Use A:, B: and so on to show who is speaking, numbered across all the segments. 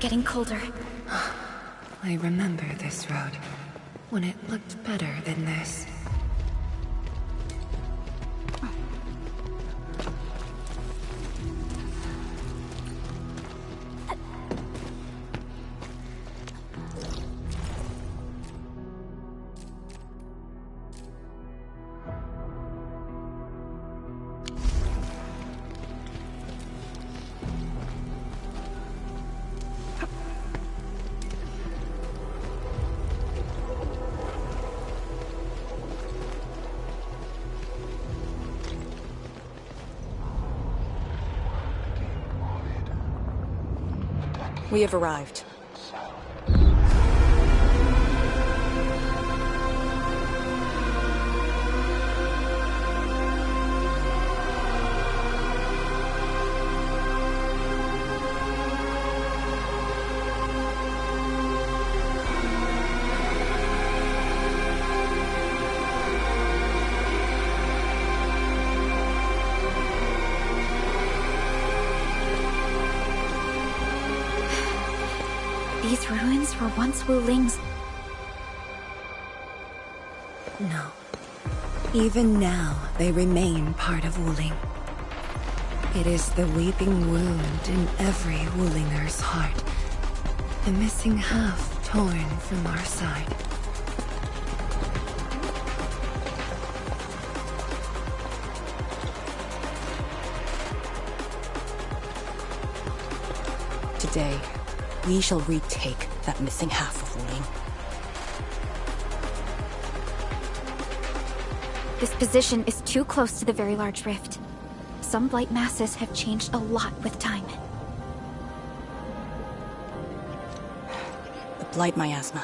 A: getting colder.
B: I remember this road, when it looked better than this.
C: We have arrived.
A: These ruins were once Wuling's.
B: No. Even now, they remain part of Wuling. It is the weeping wound in every Wulinger's heart. The missing half torn from our side.
C: Today, we shall retake that missing half of Wuling.
A: This position is too close to the very large rift. Some blight masses have changed a lot with time.
C: The blight miasma.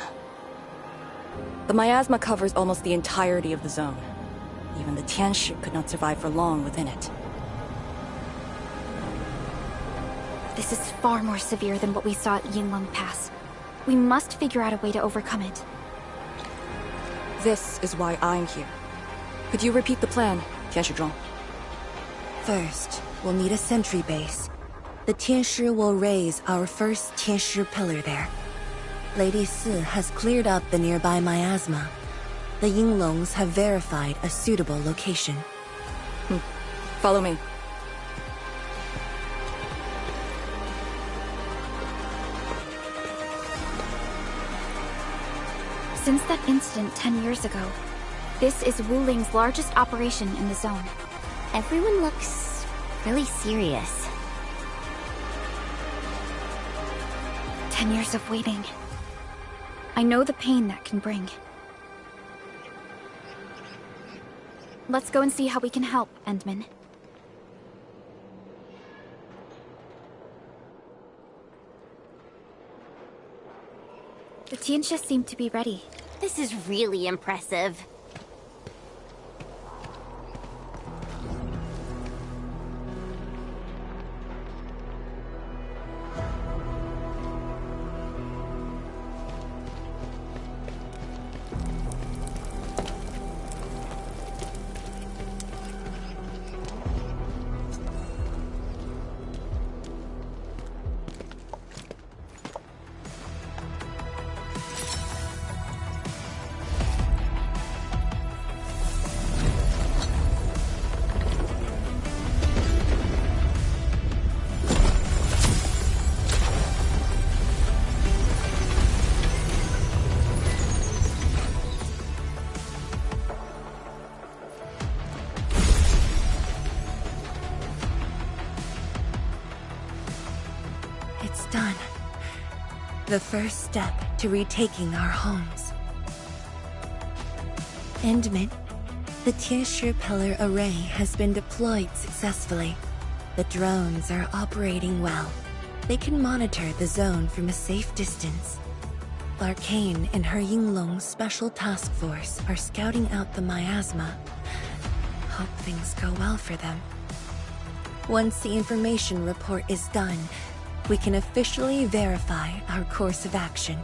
C: The miasma covers almost the entirety of the zone. Even the Tianshi could not survive for long within it.
A: This is far more severe than what we saw at Yinglong Pass. We must figure out a way to overcome it.
C: This is why I'm here. Could you repeat the plan, Tianshi?
B: First, we'll need a sentry base. The Tianshi will raise our first Tianshi pillar there. Lady Si has cleared up the nearby miasma. The Yinglongs have verified a suitable location.
C: Follow me.
A: Since that incident 10 years ago, this is Wuling's largest operation in the zone.
D: Everyone looks really serious.
A: 10 years of waiting. I know the pain that can bring. Let's go and see how we can help, Endman. The Tianshi seem to be ready.
D: This is really impressive.
B: It's done. The first step to retaking our homes. Endman, the Tianshi pillar array has been deployed successfully. The drones are operating well. They can monitor the zone from a safe distance. Arcane and her Yinglong Special Task Force are scouting out the miasma. Hope things go well for them. Once the information report is done, we can officially verify our course of action.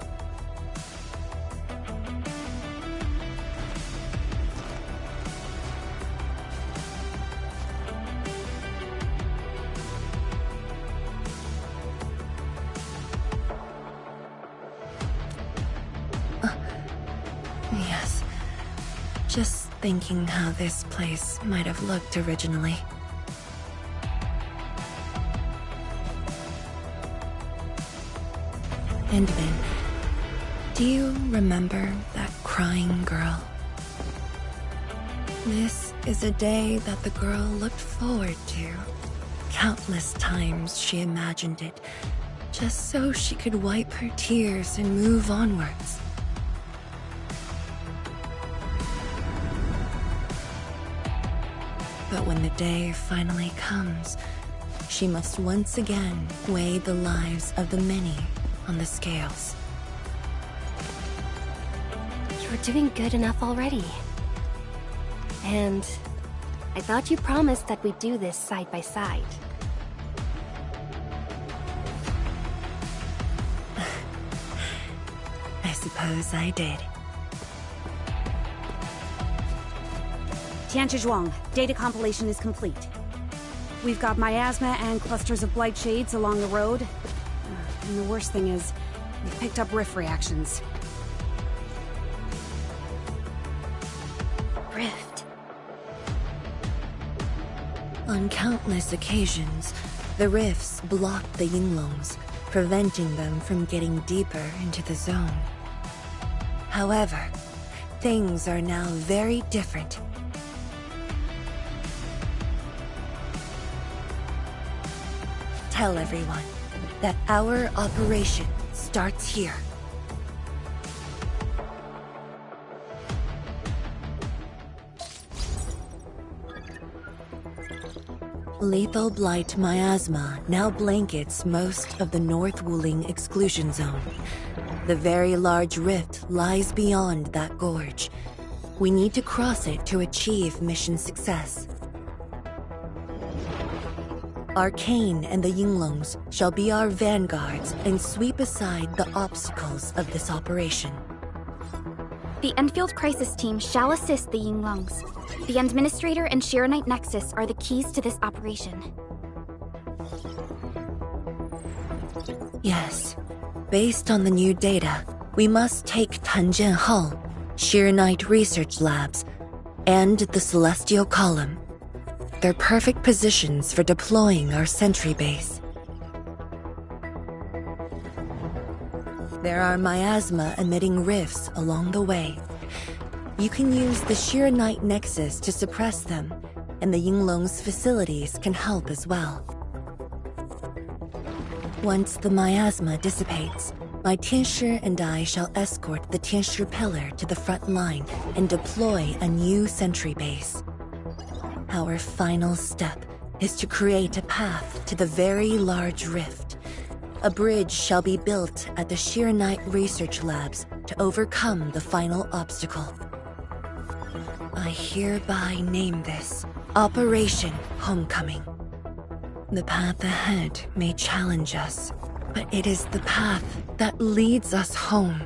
B: Yes. Just thinking how this place might have looked originally. Endman, do you remember that crying girl? This is a day that the girl looked forward to. Countless times she imagined it, just so she could wipe her tears and move onwards. But when the day finally comes, she must once again weigh the lives of the many on the scales.
E: You're doing good enough already. And I thought you promised that we'd do this side by side.
B: I suppose I did.
F: Tianzhuang, data compilation is complete. We've got miasma and clusters of blight shades along the road. And the worst thing is, we've picked up rift reactions.
E: Rift.
B: On countless occasions, the rifts blocked the Yinglongs, preventing them from getting deeper into the zone. However, things are now very different. Tell everyone that our operation starts here. Lethal blight miasma now blankets most of the North Wuling exclusion zone. The very large rift lies beyond that gorge. We need to cross it to achieve mission success. Arcane and the Yinglongs shall be our vanguards and sweep aside the obstacles of this operation.
A: The Endfield Crisis Team shall assist the Yinglongs. The Administrator and Shiranite Nexus are the keys to this operation.
B: Yes. Based on the new data, we must take Tanjian Hull, Shiranite Research Labs, and the Celestial Column. They're perfect positions for deploying our sentry base. There are miasma-emitting rifts along the way. You can use the Shiranite Nexus to suppress them, and the Yinglong's facilities can help as well. Once the miasma dissipates, my Tianshi and I shall escort the Tianshi Pillar to the front line and deploy a new sentry base. Our final step is to create a path to the very large rift. A bridge shall be built at the Shiranite Research Labs to overcome the final obstacle. I hereby name this Operation Homecoming. The path ahead may challenge us, but it is the path that leads us home.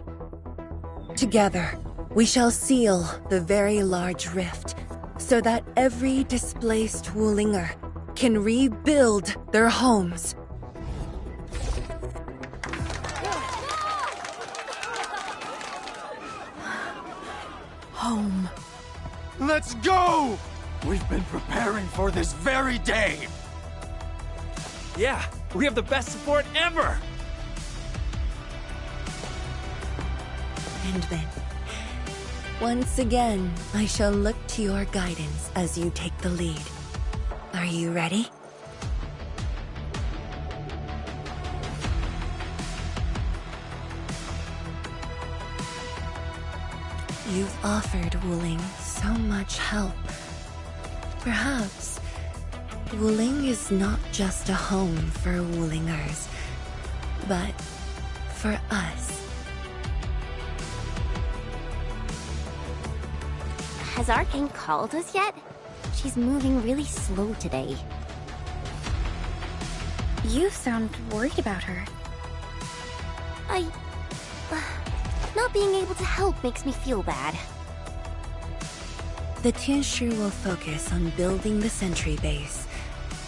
B: Together, we shall seal the very large rift so that every displaced Wulinger can rebuild their homes.
F: Home.
G: Let's go! We've been preparing for this very day!
H: Yeah, we have the best support ever!
B: And then, once again, I shall look to your guidance as you take the lead. Are you ready? You've offered Wuling so much help. Perhaps Wuling is not just a home for Wulingers, but for us.
D: Has Arcane called us yet? She's moving really slow today.
A: You sound worried about her.
D: Not being able to help makes me feel bad.
B: The Tianshi will focus on building the sentry base.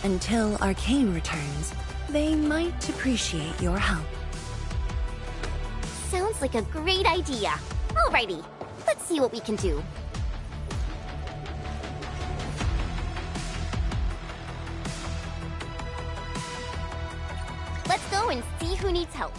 B: Until Arcane returns, they might appreciate your help.
D: Sounds like a great idea. Alrighty, let's see what we can do. Let's go and see who needs help.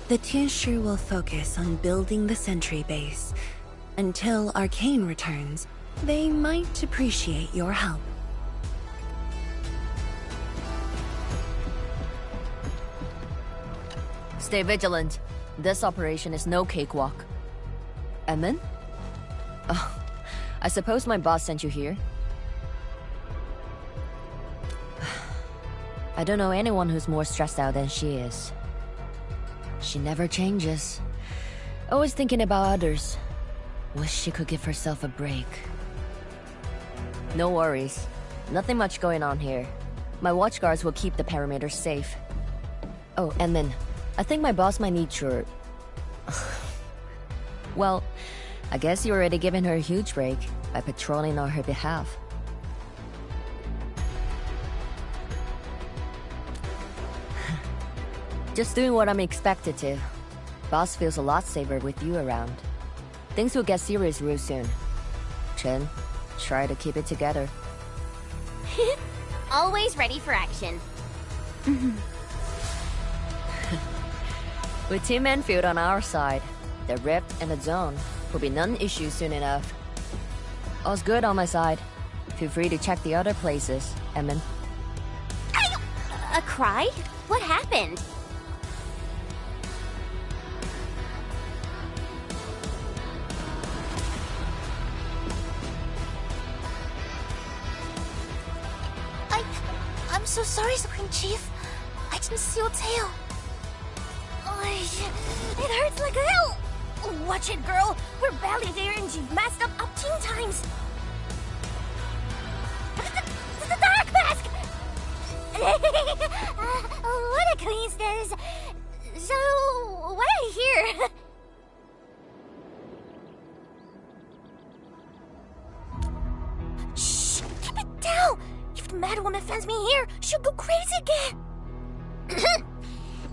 B: The Tianshi will focus on building the sentry base. Until Arcane returns, they might appreciate your help.
I: Stay vigilant. This operation is no cakewalk. Emin? Oh, I suppose my boss sent you here? I don't know anyone who's more stressed out than she is. She never changes. Always thinking about others. Wish she could give herself a break. No worries. Nothing much going on here. My watchguards will keep the perimeter safe. Oh, and then, I think my boss might need your... Well, I guess you're already giving her a huge break by patrolling on her behalf. Just doing what I'm expected to. Boss feels a lot safer with you around. Things will get serious real soon. Chen, try to keep it together.
D: Always ready for action.
I: With Team Endfield on our side, the rift and the zone will be non-issue soon enough. All's good on my side. Feel free to check the other places, Emin.
D: A cry? What happened?
J: I'm so sorry, Supreme Chief. I didn't see your tail. It hurts like hell. Watch it, girl. We're barely there and you've messed up 10 times. The dark mask! What a coincidence. So, why are you here? Shh! Keep it down! If the mad woman finds me here, she'll go crazy again!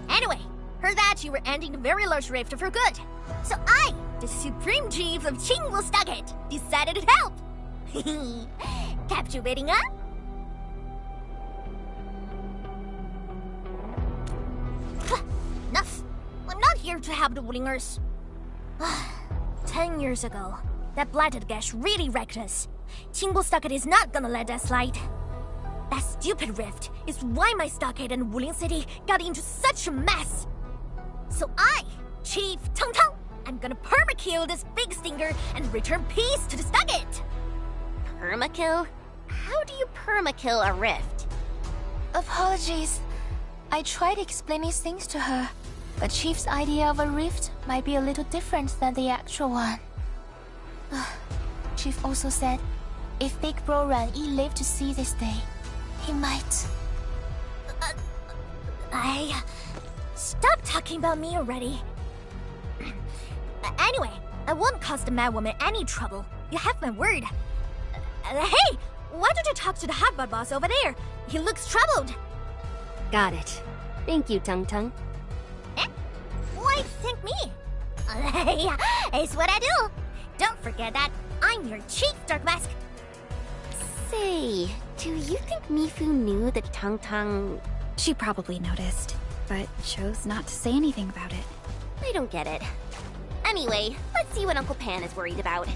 J: Anyway, heard that you were ending the very large rift for good. So I, the Supreme Chief of Qingwu, decided to help! Captivating, huh? Enough! I'm not here to help the Wulingers. 10 years ago, that blighted gash really wrecked us. Qingwu is not gonna let that slide. That stupid rift is why my stockade and Wuling City got into such a mess. So I, Chief Tang Tang, am gonna permakill this big stinger and return peace to the stockade.
D: Permakill? How do you permakill a rift?
J: Apologies. I tried explaining things to her, but Chief's idea of a rift might be a little different than the actual one. Chief also said, if Big Bro Ran Yi lived to see this day, he might... Stop talking about me already. Anyway, I won't cause the mad woman any trouble. You have my word. Hey! Why don't you talk to the hotbot boss over there? He looks troubled.
E: Got it. Thank you, Tung Tung.
D: Eh? Why thank me? It's what I do. Don't forget that I'm your Chief Dark Mask.
E: Say, do you think Mifu knew that Tung Tung...
A: She probably noticed, but chose not to say anything about it.
D: I don't get it. Anyway, let's see what Uncle Pan is worried about.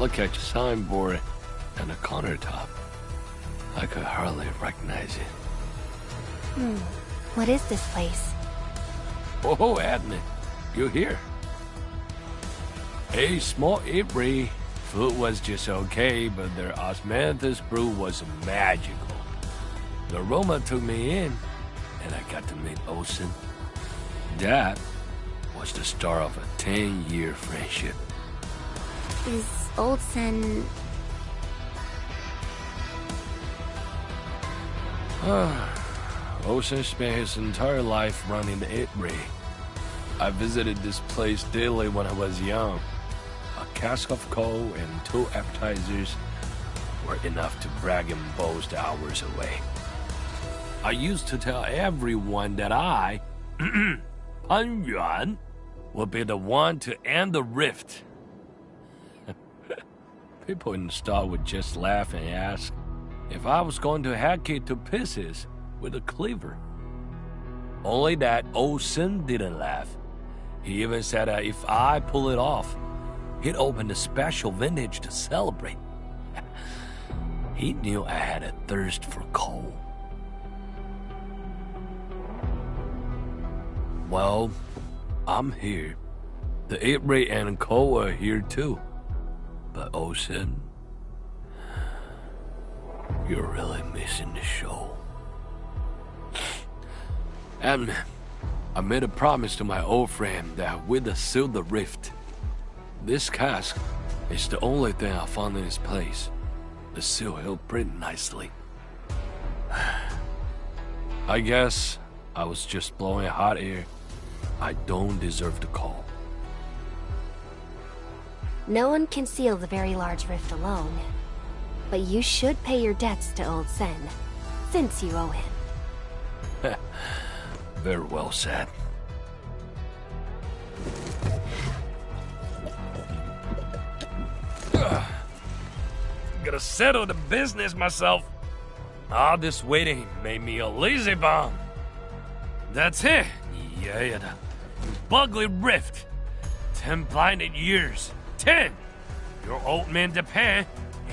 K: look at your signboard and the countertop. I could hardly recognize it.
E: What is this place?
K: Oh, Admin, you here? A small eatery. Food was just okay, but their osmanthus brew was magical. The aroma took me in, and I got to meet Olsen. That was the start of a 10-year friendship.
A: Is Olsen...
K: Olsen spent his entire life running the eatery. I visited this place daily when I was young. A cask of coal and 2 appetizers were enough to brag and boast hours away. I used to tell everyone that I, Pan Yuan, would be the one to end the rift. People in the store would just laugh and ask if I was going to hack it to pieces with a cleaver. Only that Olsen didn't laugh. He even said that if I pull it off, he'd open a special vintage to celebrate. He knew I had a thirst for coal. Well, I'm here. The eatery and coal are here too. But Olsen, you're really missing the show. And I made a promise to my old friend that we'd seal the rift. This cask is the only thing I found in this place. The seal held pretty nicely. I guess I was just blowing hot air. I don't deserve the call.
E: No one can seal the very large rift alone. But you should pay your debts to Old Sen, since you owe him.
K: Very well said. Gotta settle the business myself. All this waiting made me a lazy bum. That's it. Yeah, the bugly rift. 10 blinded years. 10! Your old man Japan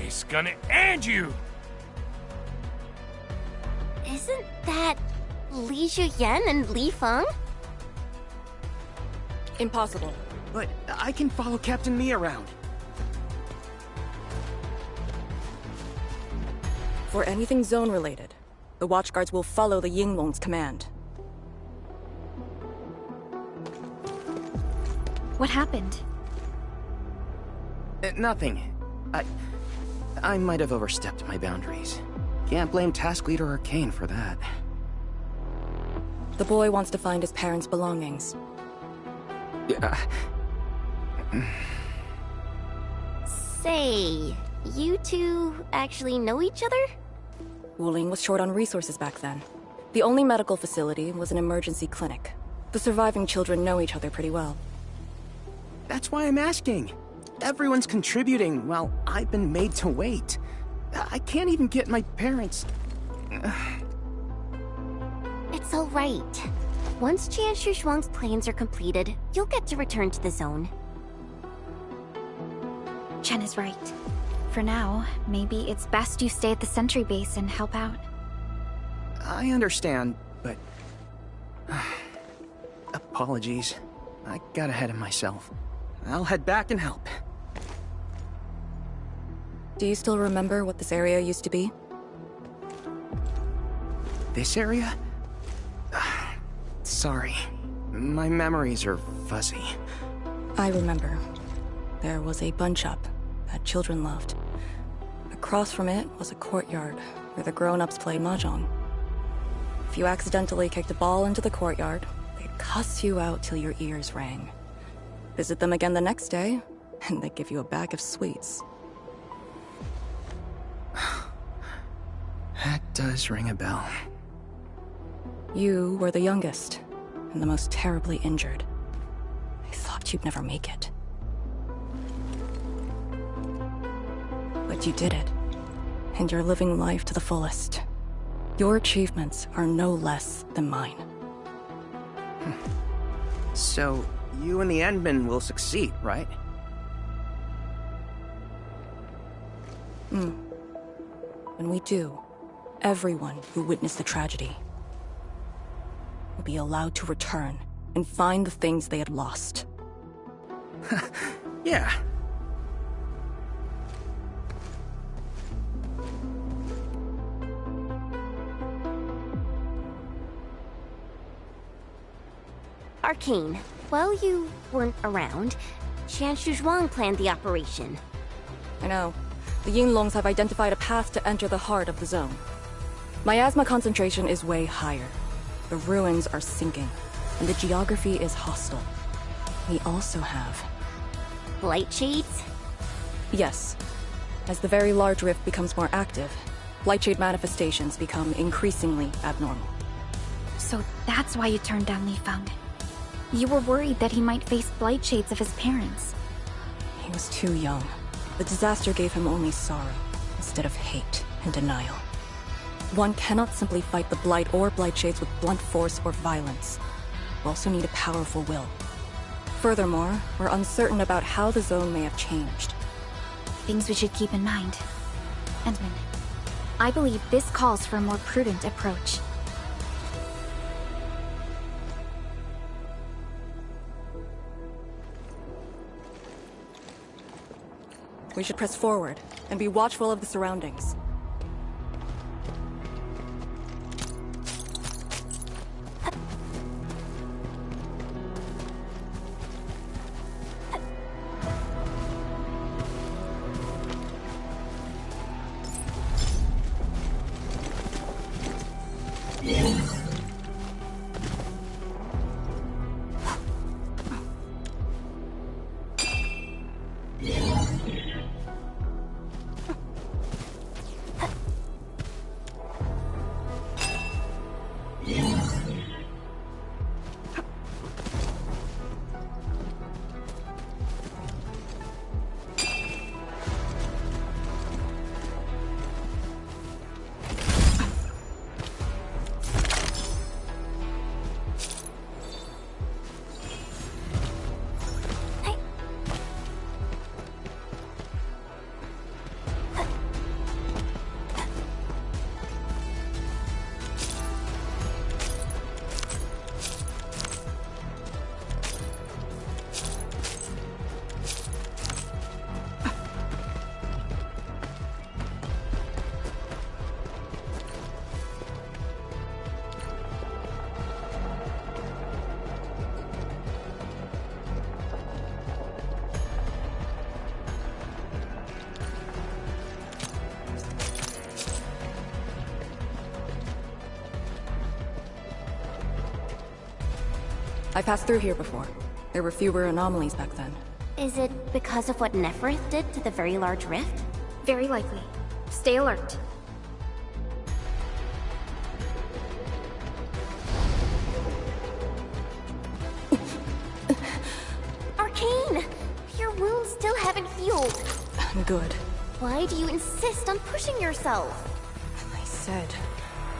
K: is gonna end you.
J: Isn't that Li Zhuyan and Li Feng?
C: Impossible.
L: But I can follow Captain Mi around.
C: For anything zone-related, the Watchguards will follow the Yinglong's command.
A: What happened?
L: Nothing. I might have overstepped my boundaries. Can't blame Task Leader Arcane for that.
C: The boy wants to find his parents' belongings.
J: Say, you two actually know each other?
C: Wuling was short on resources back then. The only medical facility was an emergency clinic. The surviving children know each other pretty well.
L: That's why I'm asking. Everyone's contributing while I've been made to wait. I can't even get my parents...
J: It's all right. Once Jian Shuang's plans are completed, you'll get to return to the zone.
A: Chen is right. For now, maybe it's best you stay at the sentry base and help out.
L: I understand, but... Apologies. I got ahead of myself. I'll head back and help.
C: Do you still remember what this area used to be?
L: This area? Sorry. My memories are fuzzy.
C: I remember. There was a bun shop that children loved. Across from it was a courtyard where the grown-ups played mahjong. If you accidentally kicked a ball into the courtyard, they'd cuss you out till your ears rang. Visit them again the next day, and they'd give you a bag of sweets.
L: That does ring a bell.
C: You were the youngest, and the most terribly injured. I thought you'd never make it. But you did it, and you're living life to the fullest. Your achievements are no less than mine.
L: So, you and the Endmen will succeed, right?
C: When we do, everyone who witnessed the tragedy will be allowed to return and find the things they had lost.
L: Yeah.
J: Arcane, while you weren't around, Qian Shuzhuang planned the operation.
C: I know. The Yinglongs have identified a path to enter the heart of the zone. Miasma concentration is way higher. The ruins are sinking, and the geography is hostile. We also have...
J: Blight shades?
C: Yes. As the very large rift becomes more active, Blightshade manifestations become increasingly abnormal.
A: So that's why you turned down Li Feng. You were worried that he might face blight shades of his parents.
C: He was too young. The disaster gave him only sorrow, instead of hate and denial. One cannot simply fight the Blight or Blightshades with blunt force or violence. We also need a powerful will. Furthermore, we're uncertain about how the zone may have changed.
A: Things we should keep in mind. Endman, I believe this calls for a more prudent approach.
C: We should press forward, and be watchful of the surroundings. I passed through here before. There were fewer anomalies back then.
J: Is it because of what Neferth did to the very large rift?
A: Very likely. Stay alert.
J: Arcane! Your wounds still haven't healed.
C: I'm good.
J: Why do you insist on pushing yourself?
C: I said,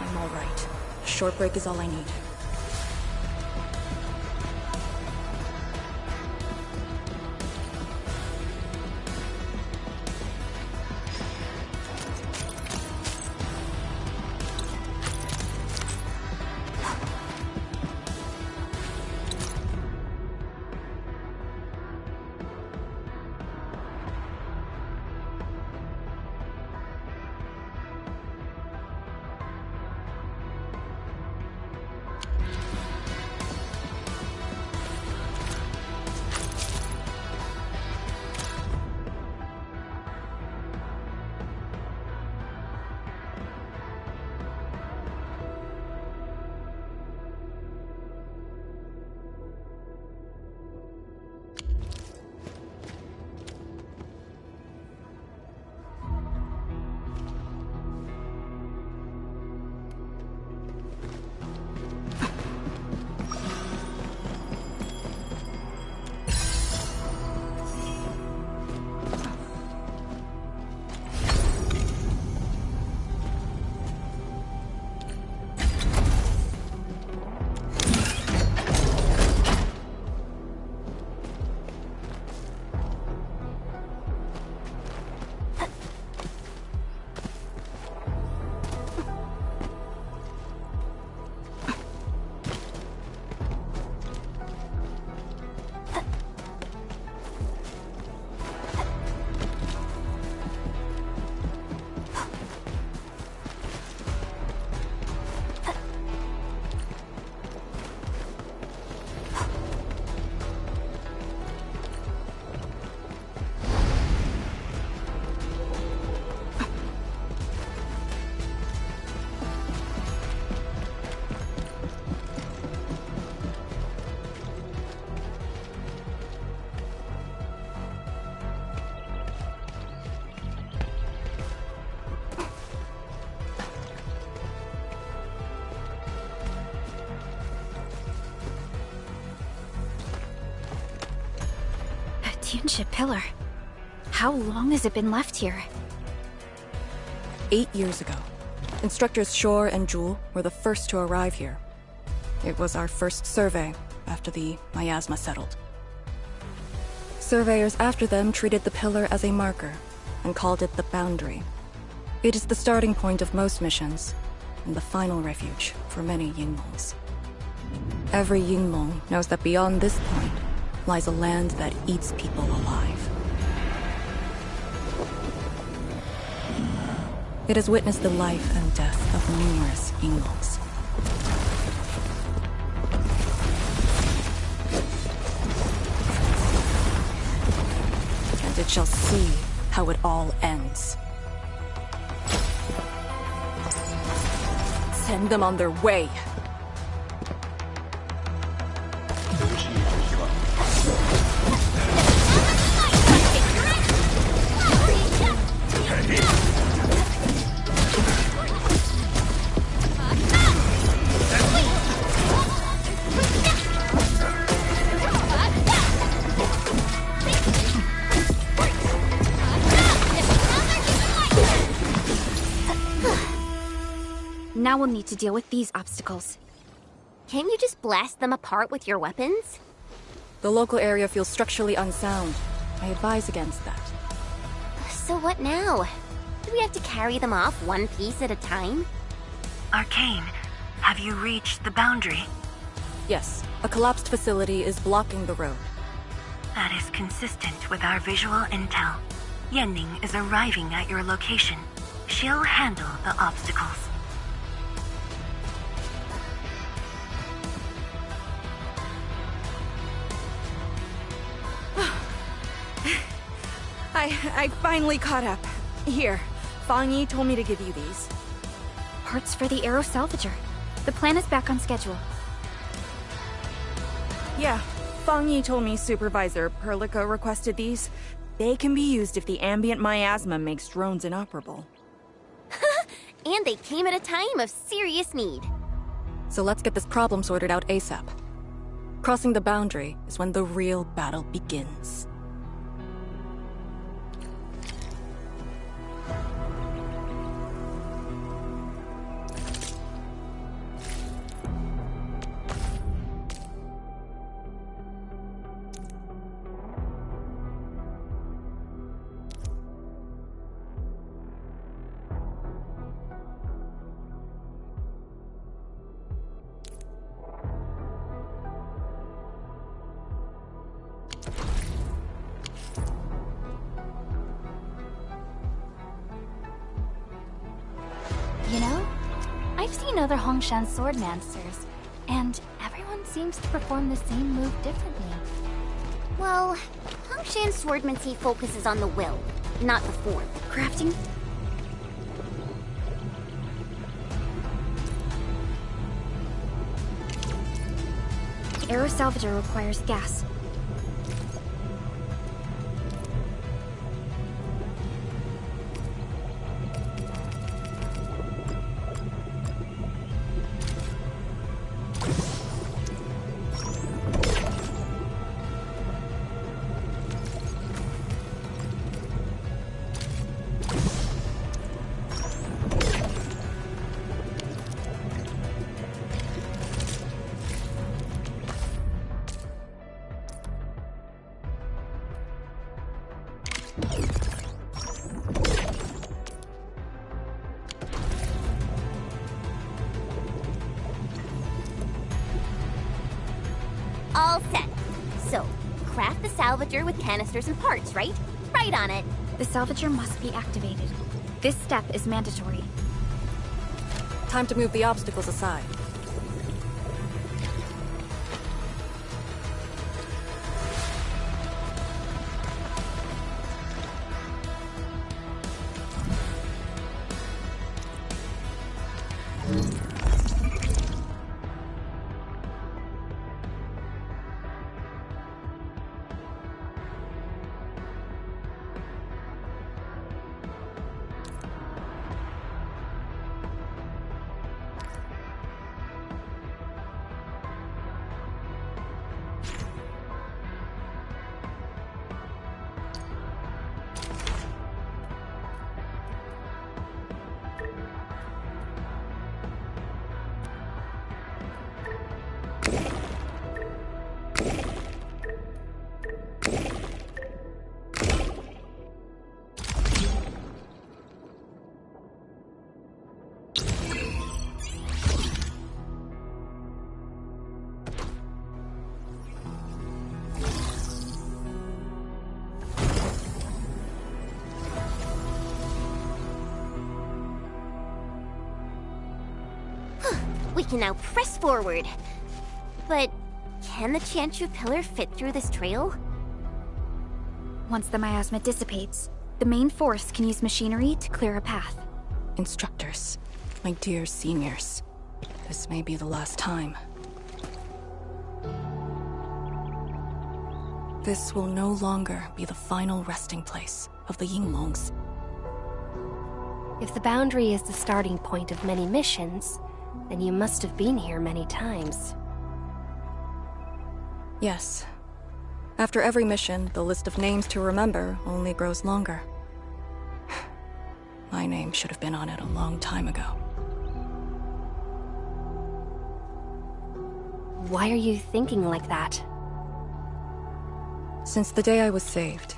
C: I'm alright. A short break is all I need.
A: Tianxia pillar. How long has it been left here?
C: 8 years ago. Instructors Shore and Jewel were the first to arrive here. It was our first survey after the miasma settled. Surveyors after them treated the pillar as a marker and called it the boundary. It is the starting point of most missions and the final refuge for many Yinglongs. Every Yinglong knows that beyond this point lies a land that eats people alive. It has witnessed the life and death of numerous Yinglongs. And it shall see how it all ends. Send them on their way.
A: Now we'll need to deal with these obstacles.
E: Can't you just blast them apart with your weapons?
C: The local area feels structurally unsound. I advise against that.
E: So what now? Do we have to carry them off one piece at a time?
B: Arcane, have you reached the boundary?
C: Yes, a collapsed facility is blocking the road.
B: That is consistent with our visual intel. Yenning is arriving at your location. She'll handle the obstacles.
M: I finally caught up. Here, Fang Yi told me to give you these.
A: Parts for the Aero Salvager. The plan is back on schedule.
M: Yeah, Fang Yi told me Supervisor Perlica requested these. They can be used if the ambient miasma makes drones inoperable.
E: And they came at a time of serious need.
C: So let's get this problem sorted out ASAP. Crossing the boundary is when the real battle begins.
A: You know, I've seen other Hongshan swordmasters, and everyone seems to perform the same move differently.
E: Well, Hongshan swordmancy focuses on the will, not the form.
A: Crafting? The Aero Salvager requires gas.
E: All set. So, craft the salvager with canisters and parts, right? Right on it.
A: The salvager must be activated. This step is mandatory.
C: Time to move the obstacles aside.
J: We can now press forward. But can the Tianshu pillar fit through this trail?
A: Once the miasma dissipates, the main force can use machinery to clear a path.
C: Instructors, my dear seniors, this may be the last time. This will no longer be the final resting place of the Yinglongs.
E: If the boundary is the starting point of many missions, then you must have been here many times.
C: Yes. After every mission, the list of names to remember only grows longer. My name should have been on it a long time ago.
E: Why are you thinking like that?
C: Since the day I was saved,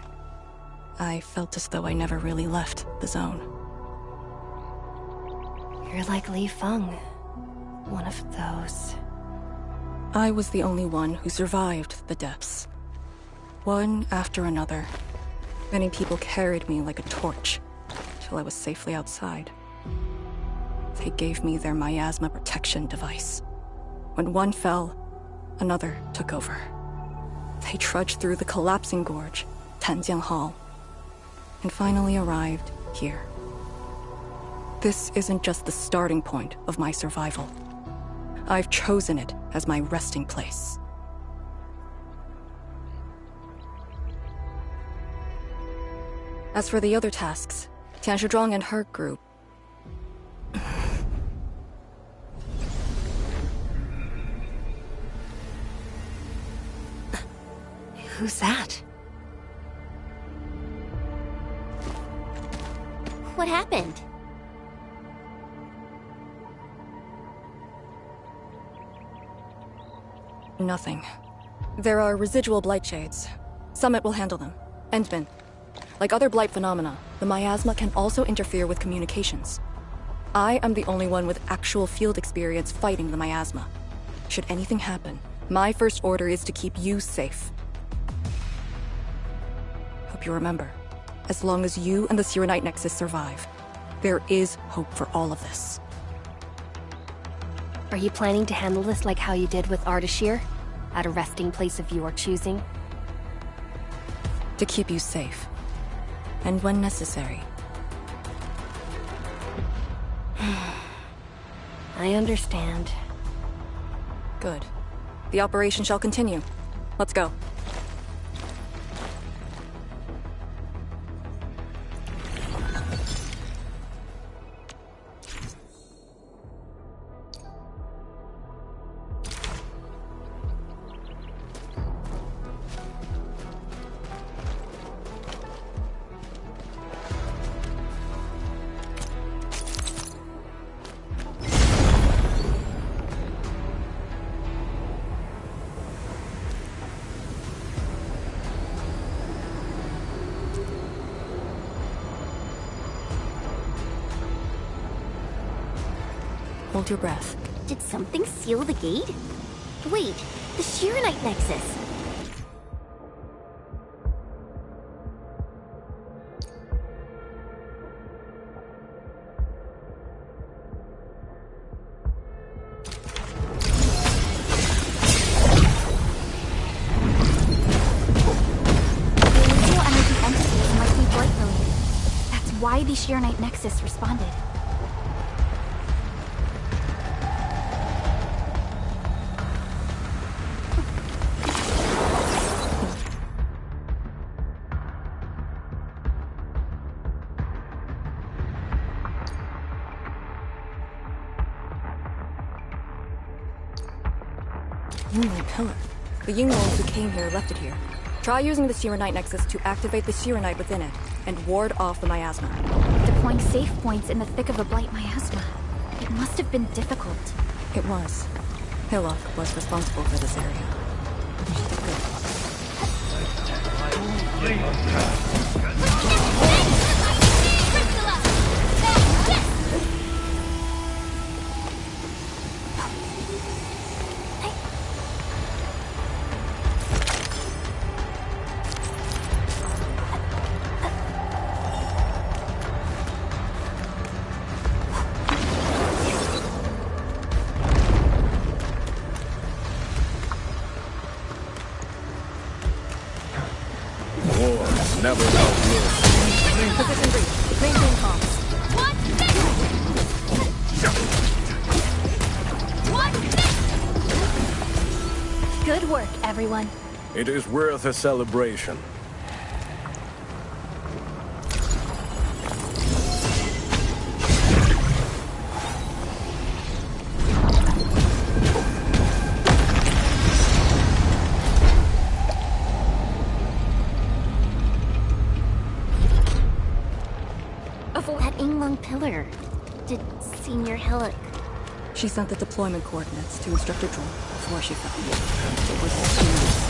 C: I felt as though I never really left the zone.
E: You're like Li Feng. One of those.
C: I was the only one who survived the depths. One after another. Many people carried me like a torch, till I was safely outside. They gave me their miasma protection device. When one fell, another took over. They trudged through the collapsing gorge, Tanjiang Hall, and finally arrived here. This isn't just the starting point of my survival. I've chosen it as my resting place. As for the other tasks, Tianshu Zhuang and her group...
E: Who's that?
J: What happened?
C: Nothing. There are residual blight shades. Summit will handle them. Endman. Like other blight phenomena, the miasma can also interfere with communications. I am the only one with actual field experience fighting the miasma. Should anything happen, my first order is to keep you safe. Hope you remember, as long as you and the Sirenite Nexus survive, there is hope for all of this.
E: Are you planning to handle this like how you did with Ardashir? At a resting place of your choosing?
C: To keep you safe. And when necessary.
E: I understand.
C: Good. The operation shall continue. Let's go. Hold your breath.
J: Did something seal the gate? Wait, the Shirenite Nexus.
A: Why the Shirenite Nexus responded.
C: Yingling pillar. The Yinglongs who came here left it here. Try using the Shirenite Nexus to activate the Shirenite within it, and ward off the miasma.
A: Deploying safe points in the thick of a blight miasma. It must have been difficult.
C: It was. Hillock was responsible for this area. She did good.
K: yours never outlive.
C: Position brief. Maintain comms.
A: Good work, everyone.
K: It is worth a celebration.
E: That Yinglong pillar. Did Senior Helic...
C: She sent the deployment coordinates to Instructor Joel before she found me. It was genius.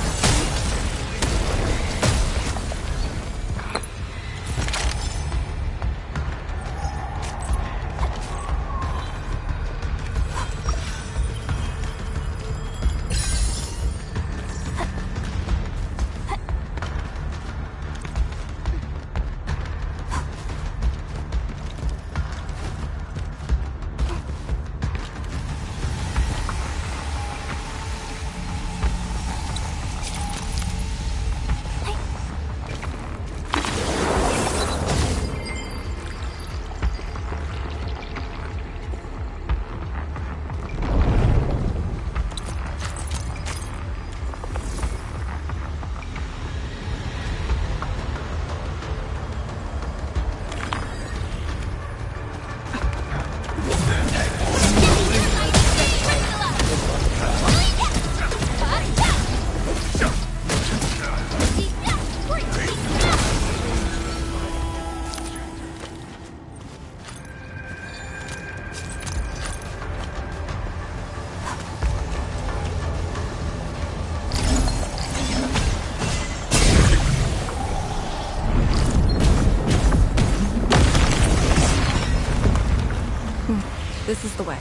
C: This is the way.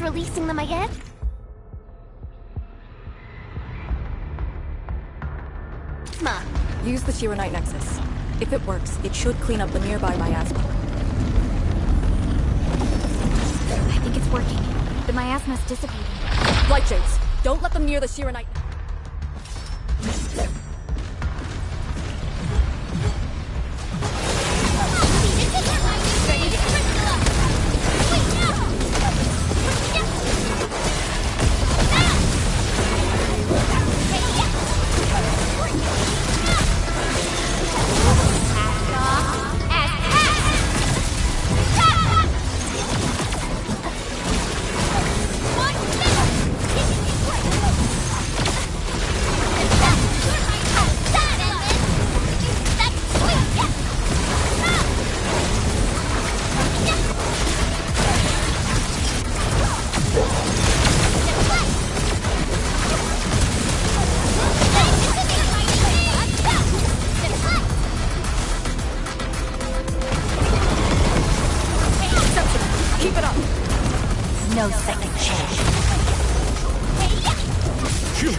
E: Releasing them ahead? Ma.
C: Use the Shiranite Nexus. If it works, it should clean up the nearby miasma.
A: I think it's working. The miasma's dissipating.
C: Light shades, don't let them near the Shiranite.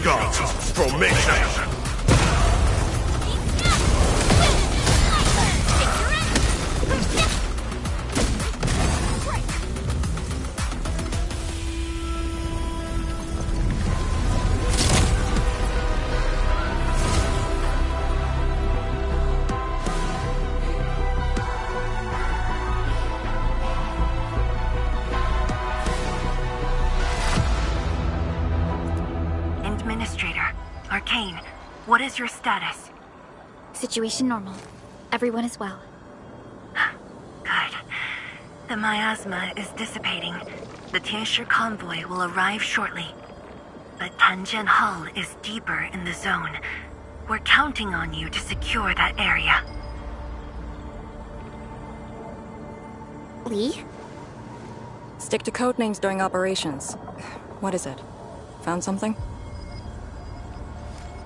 N: God's formation!
O: What is your status?
A: Situation normal. Everyone is well.
O: Good. The miasma is dissipating. The Tianshi convoy will arrive shortly. But Tanjian Hall is deeper in the zone. We're counting on you to secure that area.
A: Lee?
C: Stick to codenames during operations. What is it? Found something?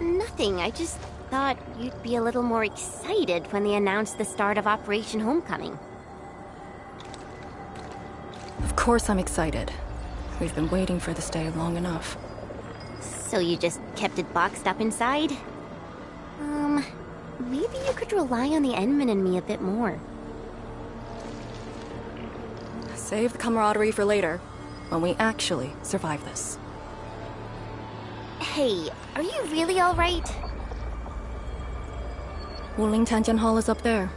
E: Nothing. I just thought you'd be a little more excited when they announced the start of Operation Homecoming.
C: Of course I'm excited. We've been waiting for this day long enough.
E: So you just kept it boxed up inside? Maybe you could rely on the Endman and me a bit more.
C: Save the camaraderie for later, when we actually survive this.
E: Hey, are you really alright?
C: Wuling Tanjian Hall is up there.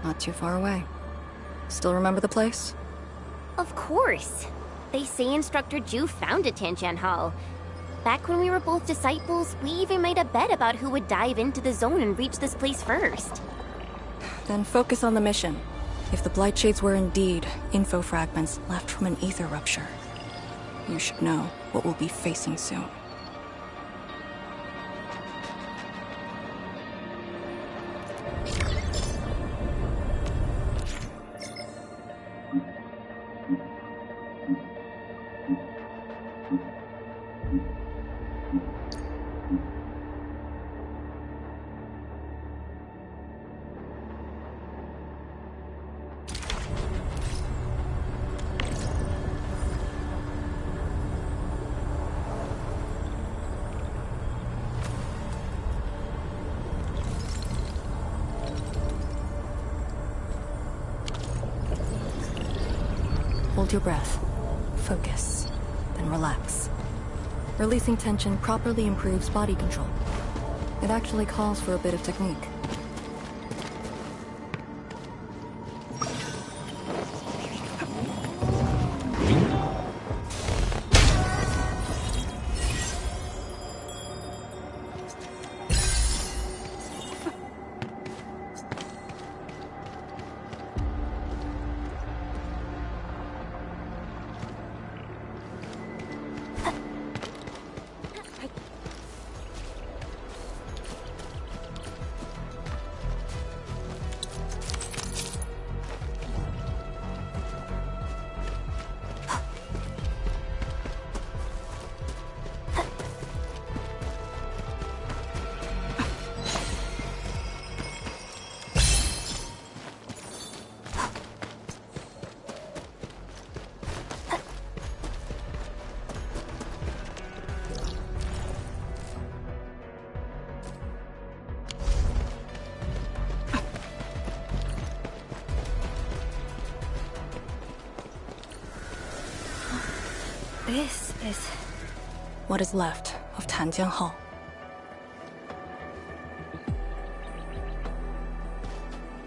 C: Not too far away. Still remember the place?
E: Of course. They say Instructor Ju founded Tianjian Hall. Back when we were both disciples, we even made a bet about who would dive into the zone and reach this place first.
C: Then focus on the mission. If the Blight Shades were indeed info fragments left from an ether rupture, you should know what we'll be facing soon. Hold your breath. Focus. Then relax. Releasing tension properly improves body control. It actually calls for a bit of technique.
J: This is
C: what is left of Tanjian Hall.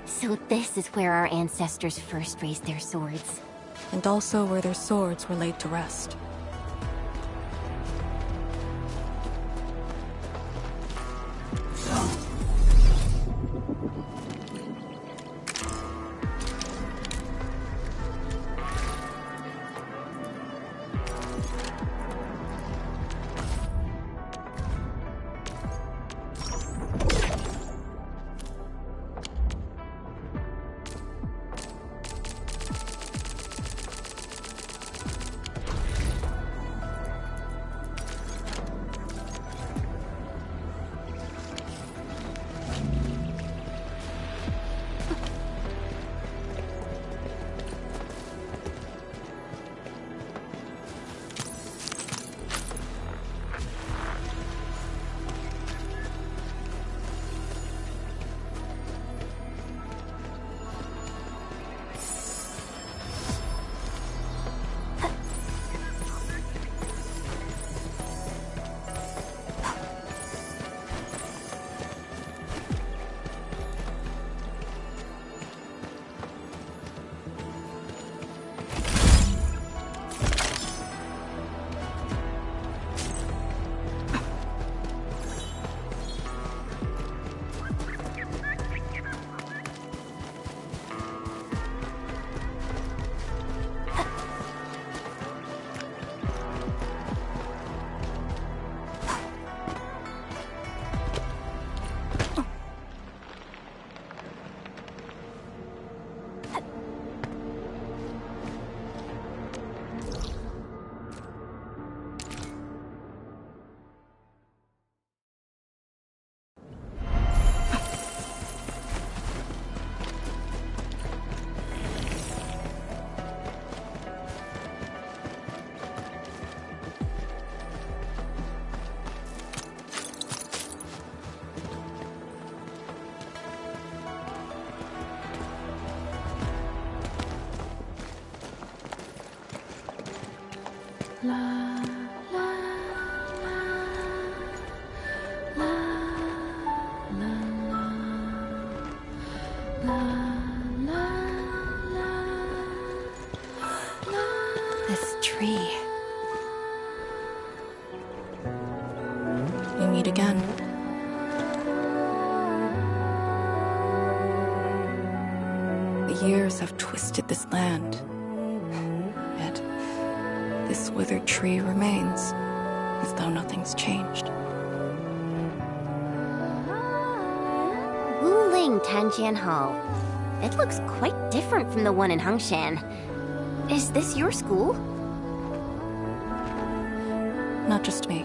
E: So this is where our ancestors first raised their swords.
C: And also where their swords were laid to rest.
B: This tree.
C: We meet again. The years have twisted this land. Yet, this withered tree remains, as though nothing's changed.
E: Wuling Tanjian Hall. It looks quite different from the one in Hangshan. Is this your school?
C: Not just me.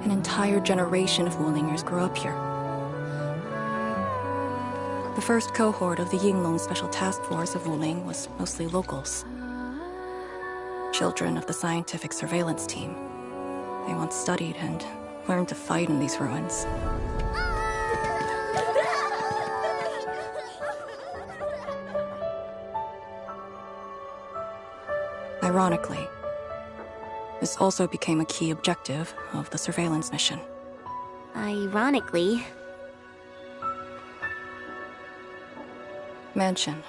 C: An entire generation of Wulingers grew up here. The first cohort of the Yinglong Special Task Force of Wuling was mostly locals. Children of the scientific surveillance team. They once studied and learned to fight in these ruins. Ironically, this also became a key objective of the surveillance mission.
E: Ironically.
C: Mansion,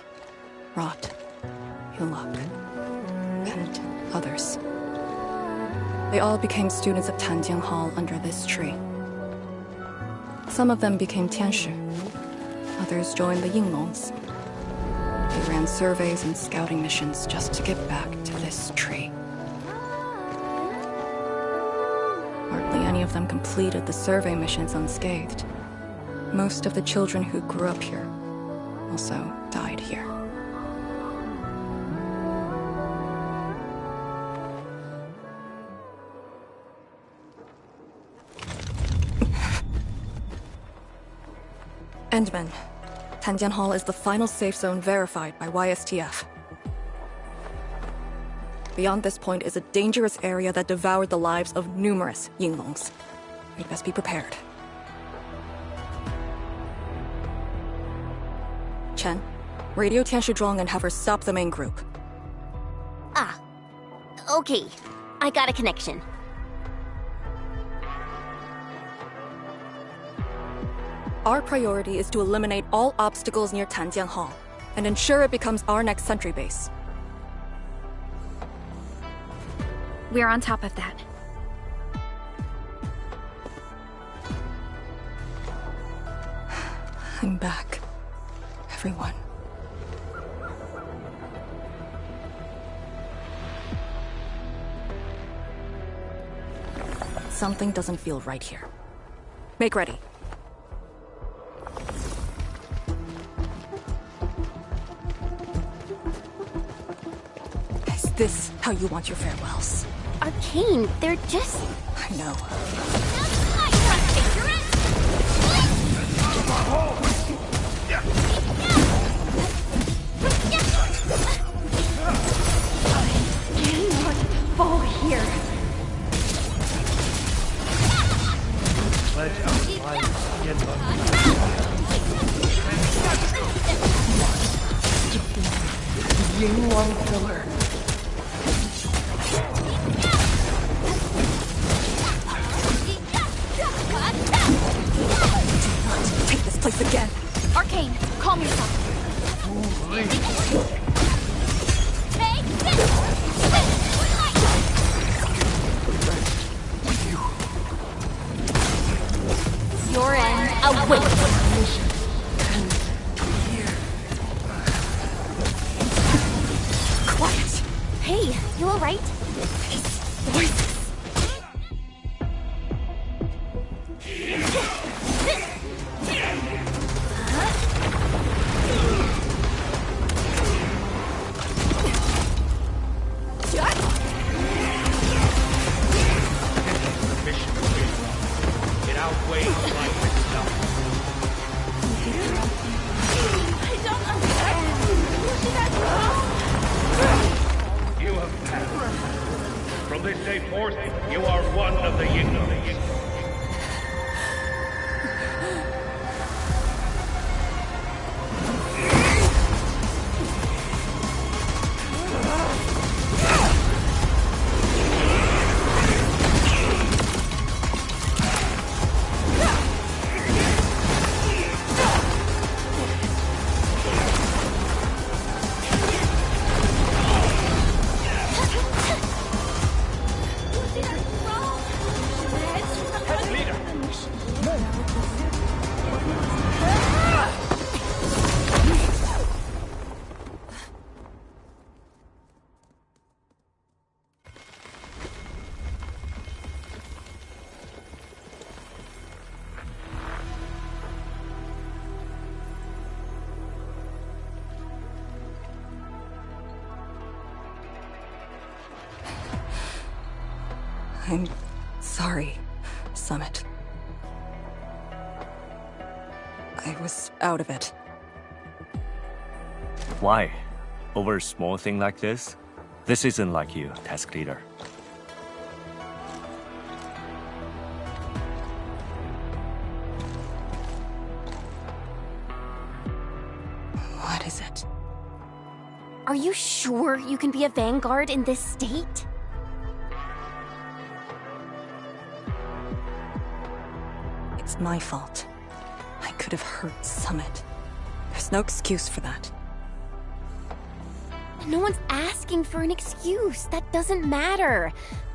C: Rot, Hillock, and others. They all became students of Tanjian Hall under this tree. Some of them became Tianshi. Others joined the Yinglongs. They ran surveys and scouting missions just to get back to this tree. Hardly any of them completed the survey missions unscathed. Most of the children who grew up here also died here. Endman, Tanjian Hall is the final safe zone verified by YSTF. Beyond this point is a dangerous area that devoured the lives of numerous Yinglongs. We'd best be prepared. Chen, radio Tianshi Zhuang and have her stop the main group.
E: Ah. Okay. I got a connection.
C: Our priority is to eliminate all obstacles near Tanjian Hall and ensure it becomes our next sentry base.
A: We're on top of that.
C: I'm back. Everyone. Something doesn't feel right here. Make ready. Is this how you want your farewells?
E: Arcane, they're just...
C: I know.
F: Cannot fall here.
P: Pledge our lives against Yinglong Pillar.
C: Take this place again.
A: Arcane, calm yourself.
E: Your end awaits.
C: Quiet.
E: Hey, you alright?
C: Voices.
P: It outweighs life itself.
C: I'm sorry, Summit. I was out of it.
Q: Why? Over a small thing like this? This isn't like you, task leader.
C: What is it?
E: Are you sure you can be a vanguard in this state?
C: It's my fault. I could have hurt Summit. There's no excuse for that.
E: No one's asking for an excuse. That doesn't matter.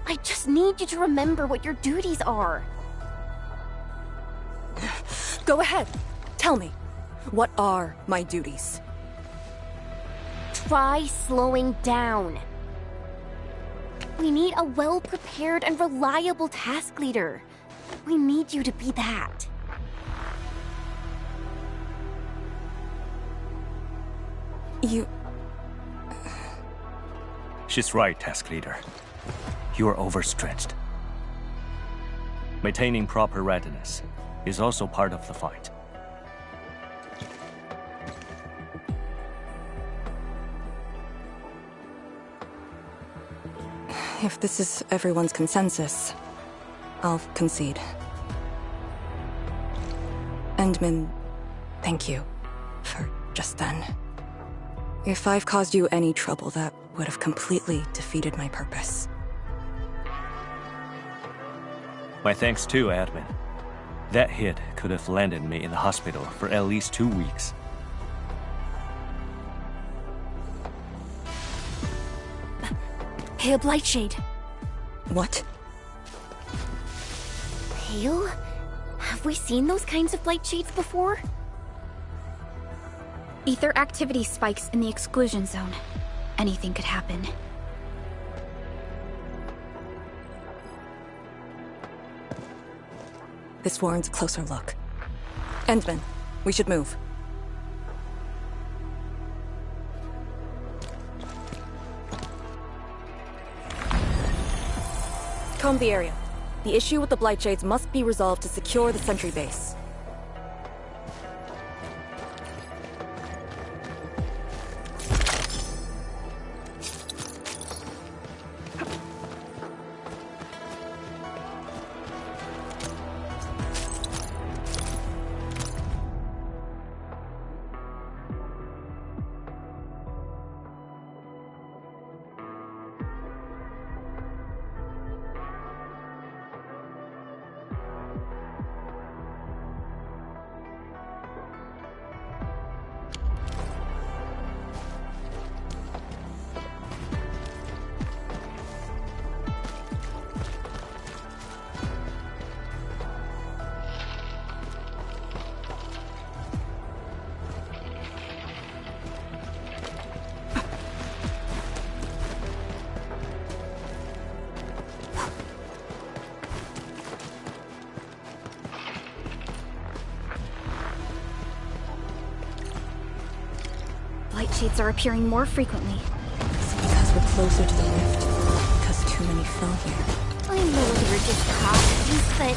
E: I just need you to remember what your duties are.
C: Go ahead. Tell me. What are my duties?
E: Try slowing down. We need a well-prepared and reliable task leader. We need you to be that.
Q: She's right, task leader. You are overstretched. Maintaining proper readiness is also part of the fight.
C: If this is everyone's consensus, I'll concede. Endman, thank you for just then. If I've caused you any trouble, that would have completely defeated my purpose.
Q: My thanks too, admin. That hit could have landed me in the hospital for at least 2 weeks.
F: Hail Blightshade.
C: What?
E: Hail? Have we seen those kinds of light shades before?
A: Ether activity spikes in the exclusion zone. Anything could happen.
C: This warrants a closer look. Endman, we should move. Comb the area. The issue with the Blightshades must be resolved to secure the sentry base.
A: Shades are appearing more frequently.
C: Is it because we're closer to the rift? Because too many fell here?
E: I know they were just copies, but...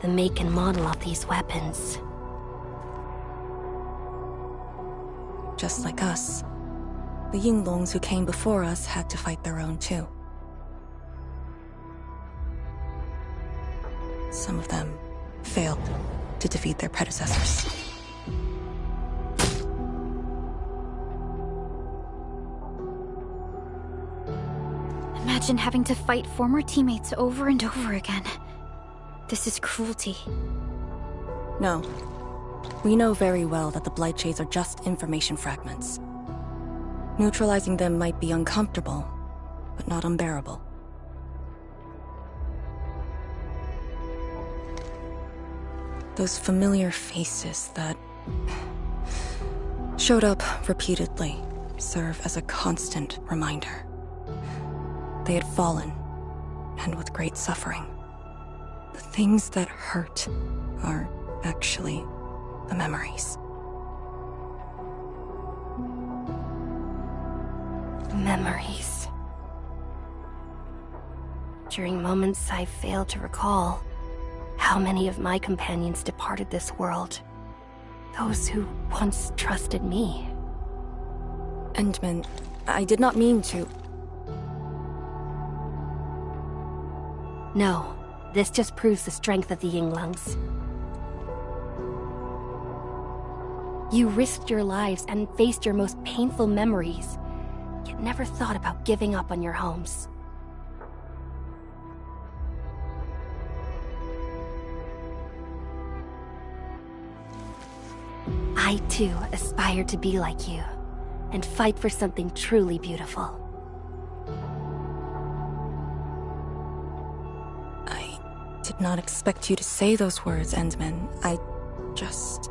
E: The make and model of these weapons.
C: Just like us, the Yinglongs who came before us had to fight their own too. Some of them failed to defeat their predecessors.
A: Imagine having to fight former teammates over and over again. This is cruelty.
C: No. We know very well that the Blightshades are just information fragments. Neutralizing them might be uncomfortable, but not unbearable. Those familiar faces that showed up repeatedly serve as a constant reminder. They had fallen, and with great suffering. The things that hurt are actually the memories.
R: Memories. During moments I failed to recall, how many of my companions departed this world. Those who once trusted me.
C: Endman, I did not mean to...
R: No, this just proves the strength of the Yinglungs. You risked your lives and faced your most painful memories, yet never thought about giving up on your homes. I too aspire to be like you, and fight for something truly beautiful.
C: I did not expect you to say those words, Endman. I just...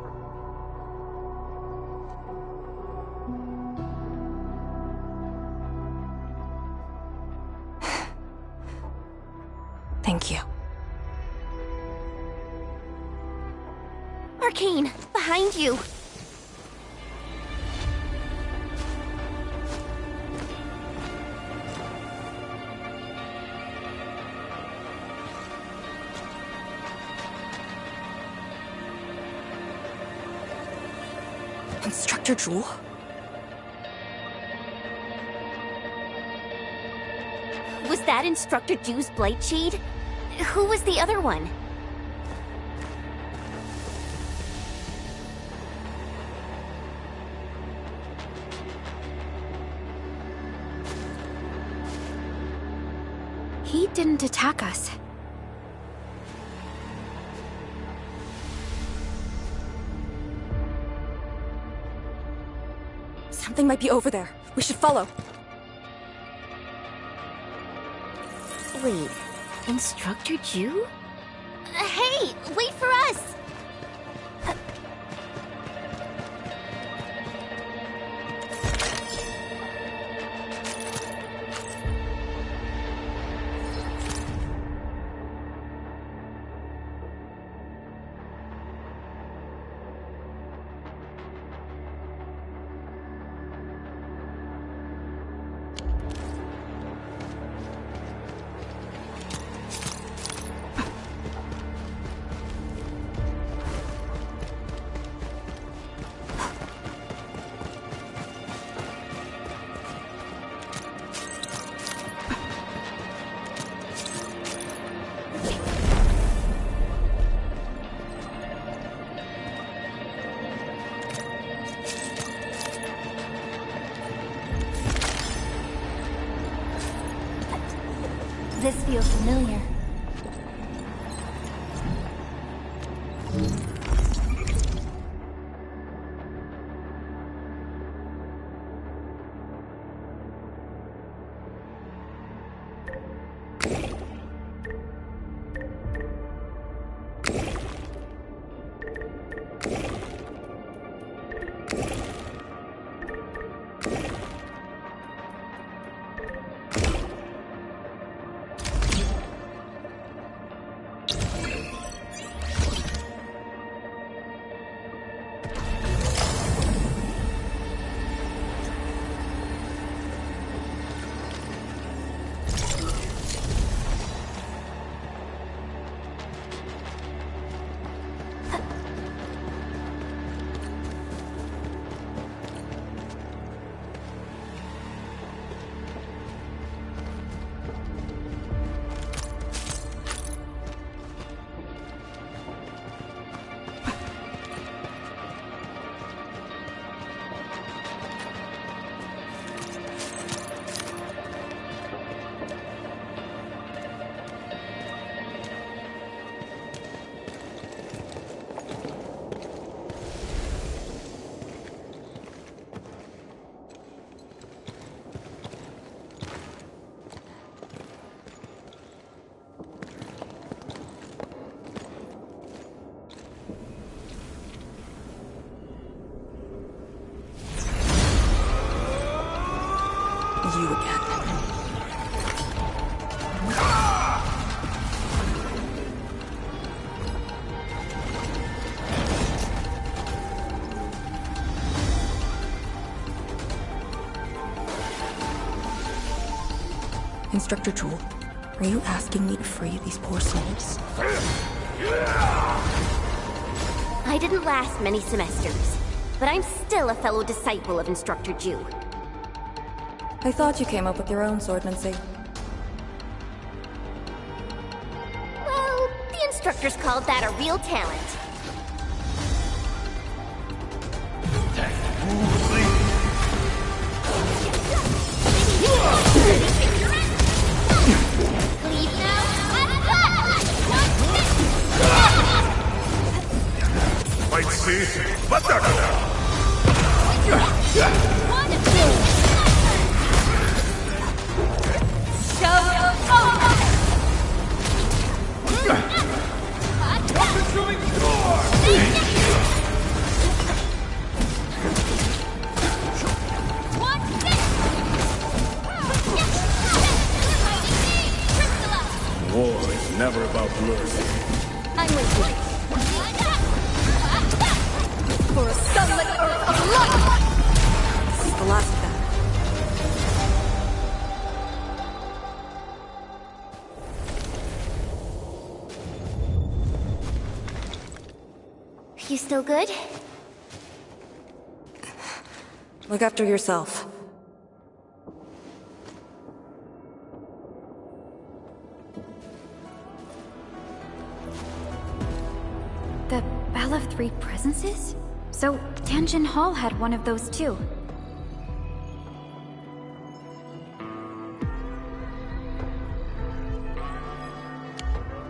C: Thank you.
E: Arcane, behind you!
C: Instructor Jewel?
E: Was that Instructor Jew's Blightshade? Who was the other one?
A: He didn't attack us.
C: Something might be over there. We should follow.
E: Wait, Instructor Jew? Hey, wait for us!
R: This feels familiar.
C: you again. Instructor Jewel, are you asking me to free these poor souls?
E: I didn't last many semesters, but I'm still a fellow disciple of Instructor Jew.
C: I thought you came up with your own swordmancy.
E: Well, the instructors called that a real talent.
N: Fight see, Bataka! War is never about mercy.
E: I'm with you.
J: For a sunlit earth of light!
C: This is the last of them.
E: You still good?
C: Look after yourself.
A: The Bell of Three Presences? So, Tianjin Hall had one of those too.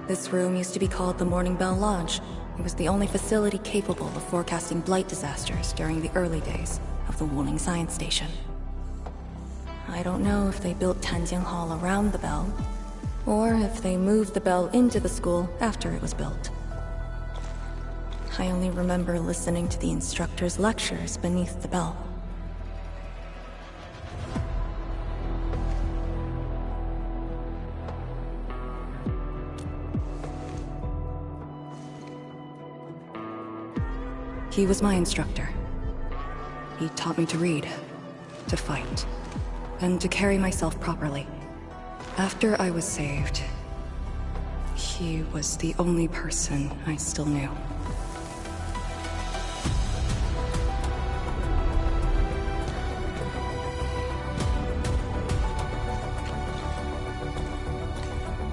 C: This room used to be called the Morning Bell Lodge. It was the only facility capable of forecasting blight disasters during the early days of the Wuling Science Station. I don't know if they built Tianjin Hall around the bell, or if they moved the bell into the school after it was built. I only remember listening to the instructor's lectures beneath the bell. He was my instructor. He taught me to read, to fight, and to carry myself properly. After I was saved, he was the only person I still knew.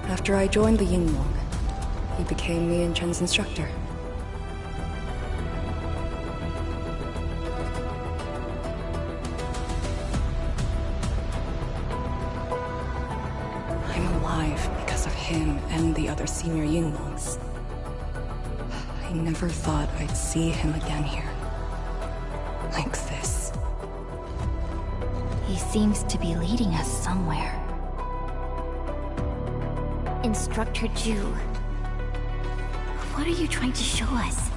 C: After I joined the Yinglong, he became me and Chen's instructor. I'm alive because of him and the other senior Yinglongs. I never thought I'd see him again here. Like this.
A: He seems to be leading us somewhere.
E: Instructor Jew. What are you trying to show us?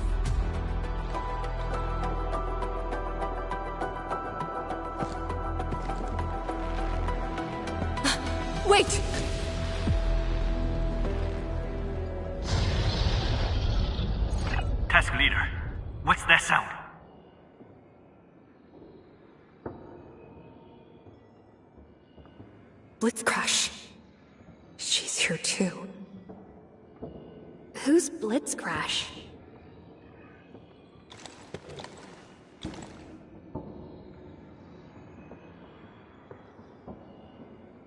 C: Wait!
Q: Task leader, what's that sound?
C: Blitzcrash. She's here too.
A: Who's Blitzcrash?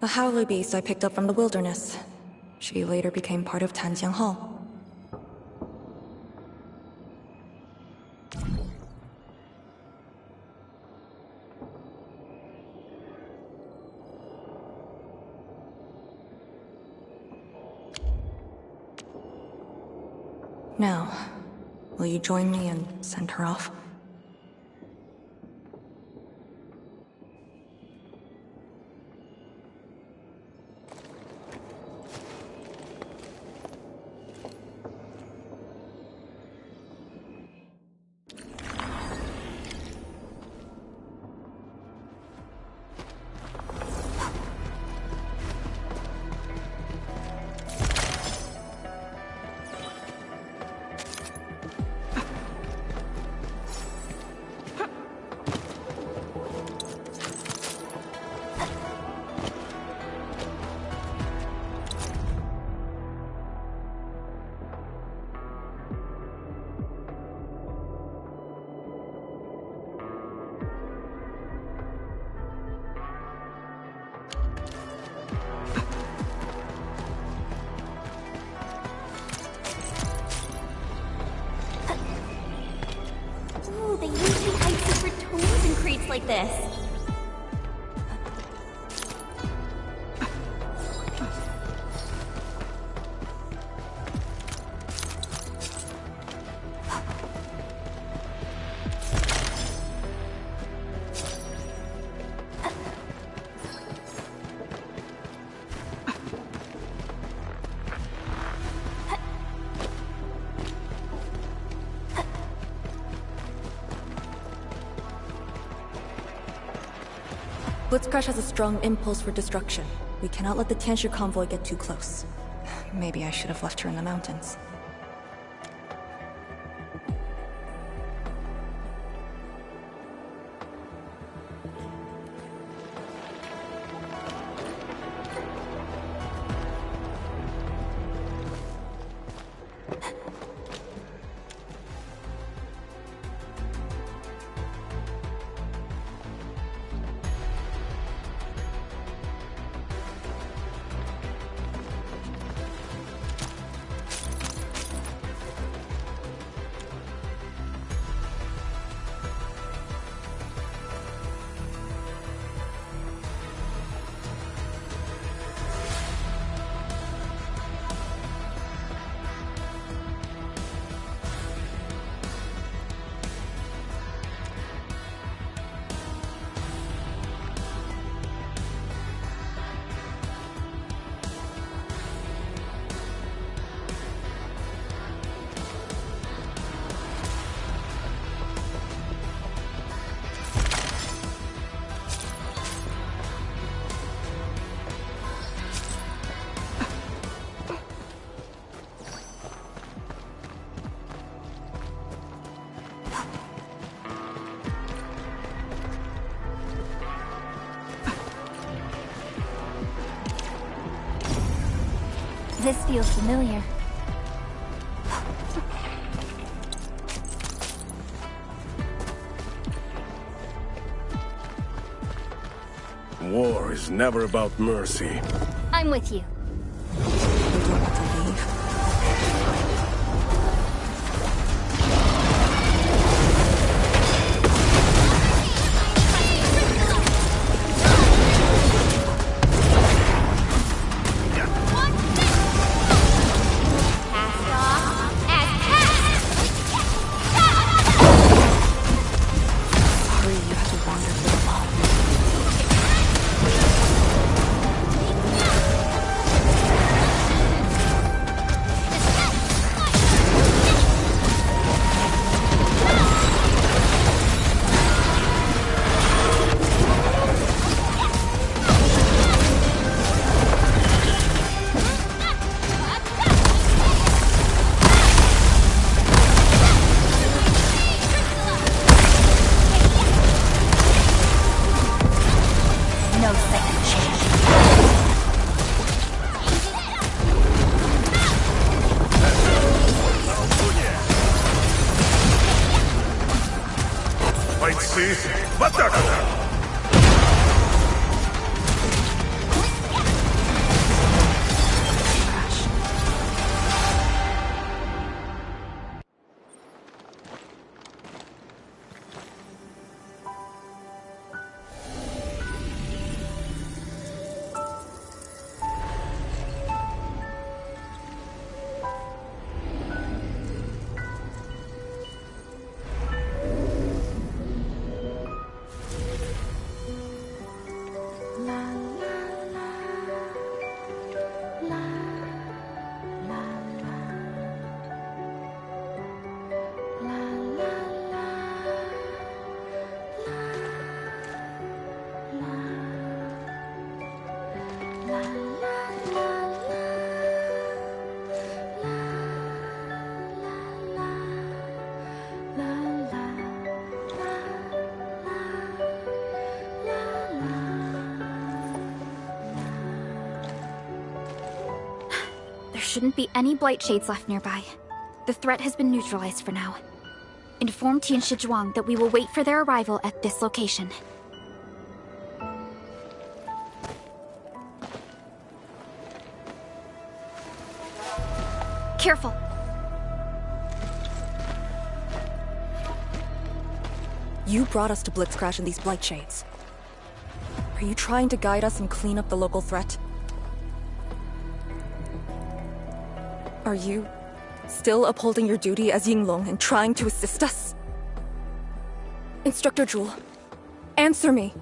C: A howler beast I picked up from the wilderness. She later became part of Tianjin Hall. Now, will you join me and send her off? Blitzcrash has a strong impulse for destruction. We cannot let the Tianshi convoy get too close. Maybe I should have left her in the mountains.
D: This feels familiar.
N: War is never about mercy.
D: I'm with you.
N: В атаку!
A: Shouldn't be any blight shades left nearby. The threat has been neutralized for now. Inform Tian Shizhuang that we will wait for their arrival at this location. Careful!
C: You brought us to Blitzcrash in these blight shades. Are you trying to guide us and clean up the local threat? Are you still upholding your duty as Yinglong and trying to assist us? Instructor Jewel, answer me!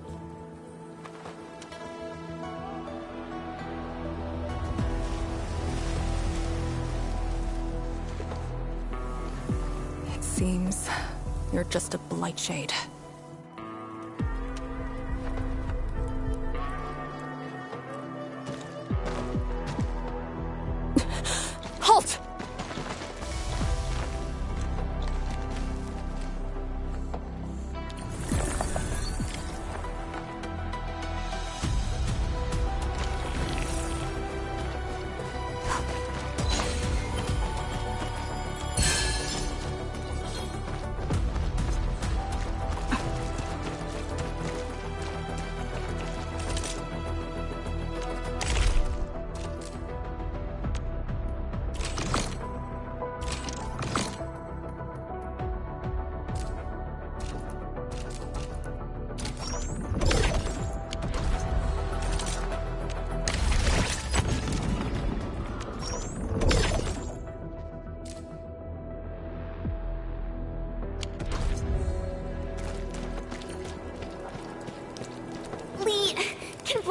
C: It seems you're just a blight shade.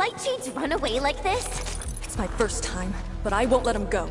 E: Blight Shades run away like this?
C: It's my first time, but I won't let him go.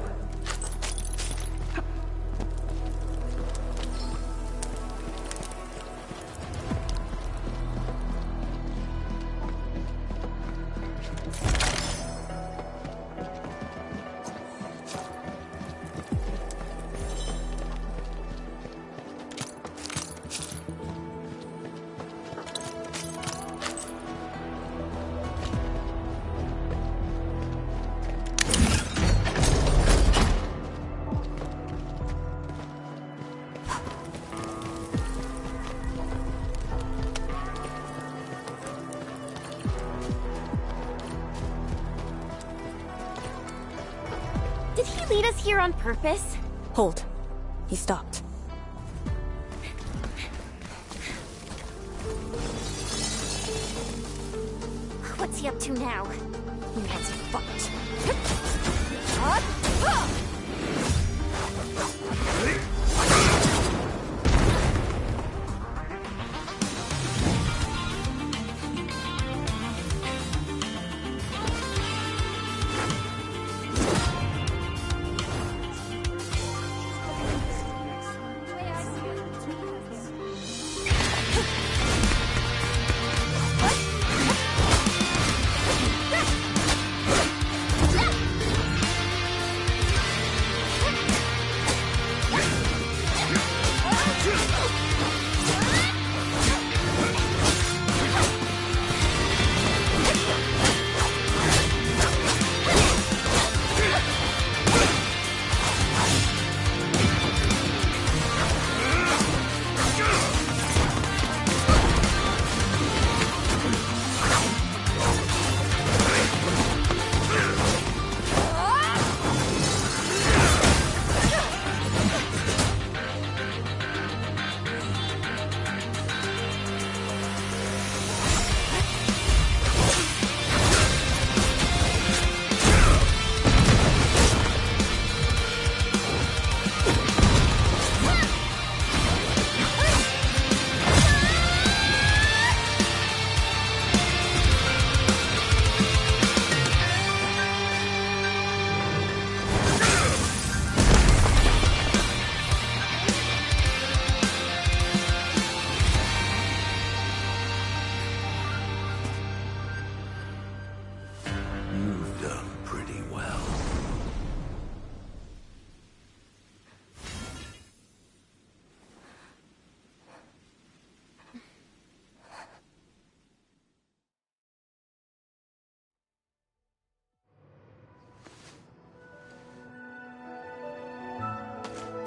E: Did he lead us here on purpose?
C: Hold. He stopped.
E: What's he up to now?
C: He wants to fight.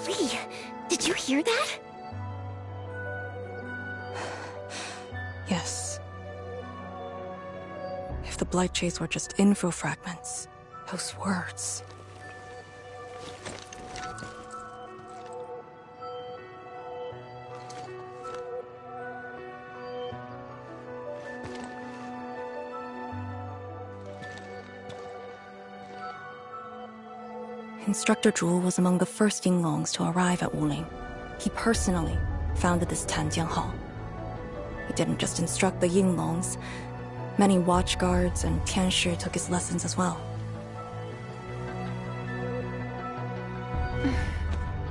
E: Lee, did you hear that?
C: Yes. If the Blight Shades were just info fragments, those words. Instructor Zhu was among the first Yinglongs to arrive at Wuling. He personally founded this Tanjian Hall. He didn't just instruct the Yinglongs. Many watchguards and Tianshi took his lessons as well.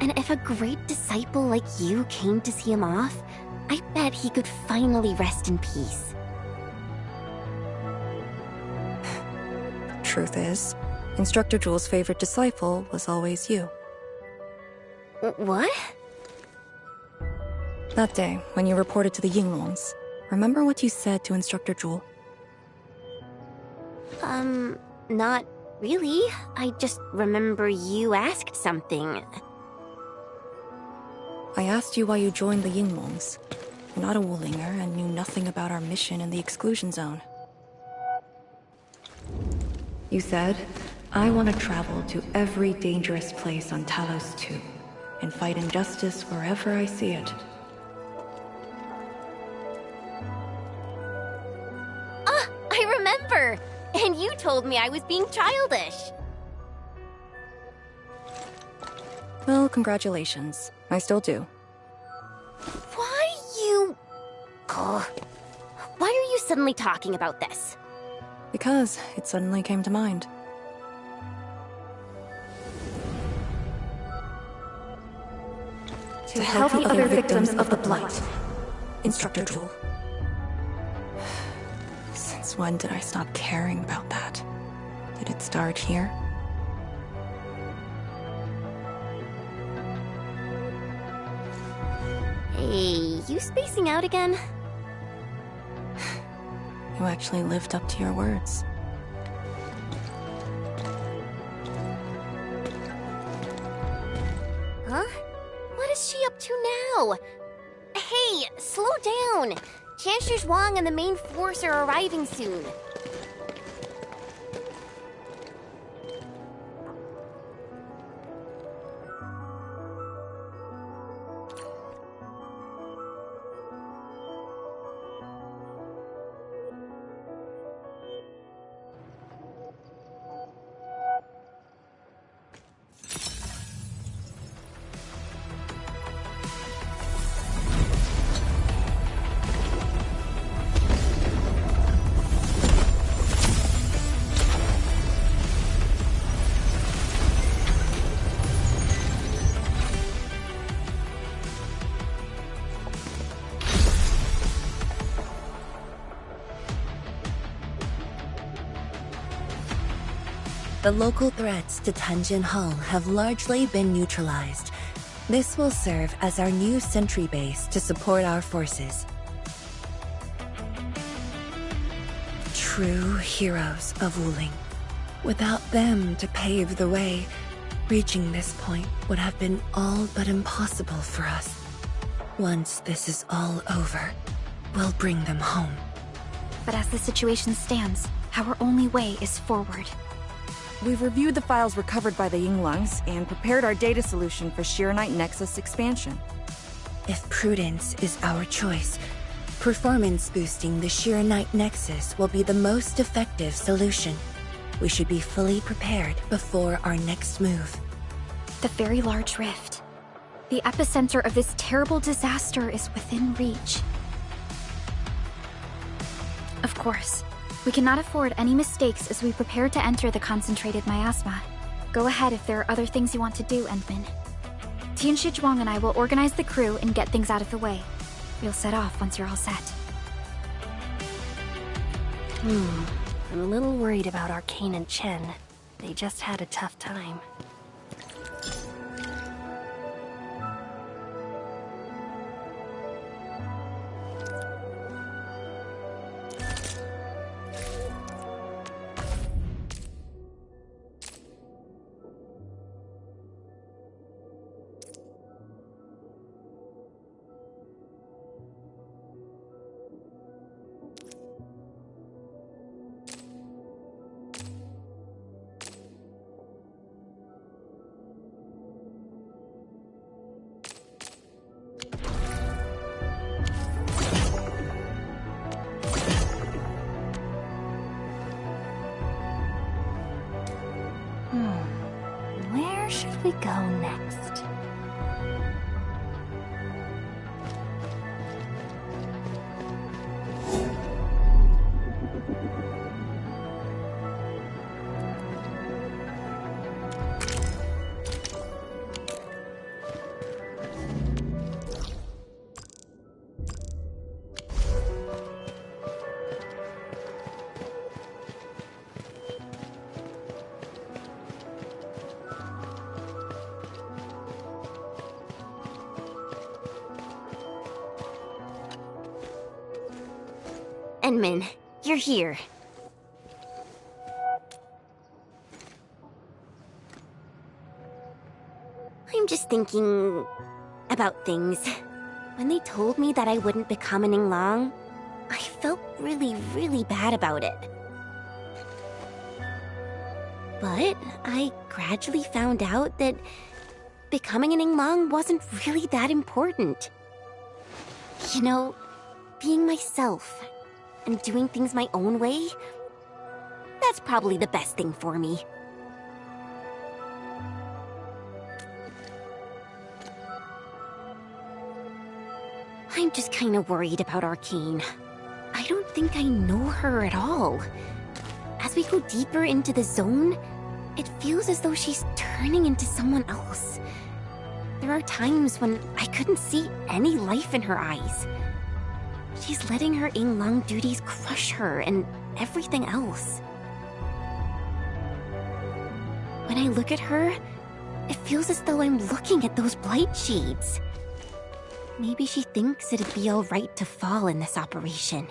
E: And if a great disciple like you came to see him off, I bet he could finally rest in peace.
C: Truth is, Instructor Zhu's favorite disciple was always you.
E: What?
C: That day, when you reported to the Yinglongs, remember what you said to Instructor Zhu?
E: Not really. I just remember you asked something.
C: I asked you why you joined the Yinglongs. You're not a Wulinger and knew nothing about our mission in the exclusion zone. You said, I want to travel to every dangerous place on Talos 2 and fight injustice wherever I see it.
E: Ah, I remember! And you told me I was being childish.
C: Well, congratulations. I still do.
E: Why you... Ugh. Why are you suddenly talking about this?
C: Because it suddenly came to mind.
J: To help the other victims of the Blight.
C: Instructor Jewel. Since when did I stop caring about that? Did it start here?
E: Hey, you spacing out again?
C: You actually lived up to your words.
E: Huh? What is she up to now? Hey, slow down! Chancellor Zhuang and the main force are arriving soon.
B: The local threats to Tanjin Hall have largely been neutralized. This will serve as our new sentry base to support our forces. True heroes of Wuling. Without them to pave the way, reaching this point would have been all but impossible for us. Once this is all over, we'll bring them home.
A: But as the situation stands, our only way is forward.
M: We've reviewed the files recovered by the Yinglungs and prepared our data solution for Shiranite Nexus expansion.
B: If prudence is our choice, performance boosting the Shiranite Nexus will be the most effective solution. We should be fully prepared before our next move.
A: The very large rift. The epicenter of this terrible disaster is within reach. Of course, we cannot afford any mistakes as we prepare to enter the concentrated miasma. Go ahead if there are other things you want to do, Endman. Tianshi Zhuang and I will organize the crew and get things out of the way. We'll set off once you're all set.
R: I'm a little worried about Arcane and Chen. They just had a tough time. Where should we go next?
E: Endman, you're here. I'm just thinking about things. When they told me that I wouldn't become an Yinglang, I felt really, really bad about it. But I gradually found out that becoming an Yinglang wasn't really that important. You know, being myself and doing things my own way, that's probably the best thing for me. I'm just kinda worried about Arcane. I don't think I know her at all. we go deeper into the zone, it feels as though she's turning into someone else. There are times when I couldn't see any life in her eyes. She's letting her Yinglong duties crush her and everything else. When I look at her, it feels as though I'm looking at those blight shades. Maybe she thinks it'd be alright to fall in this operation.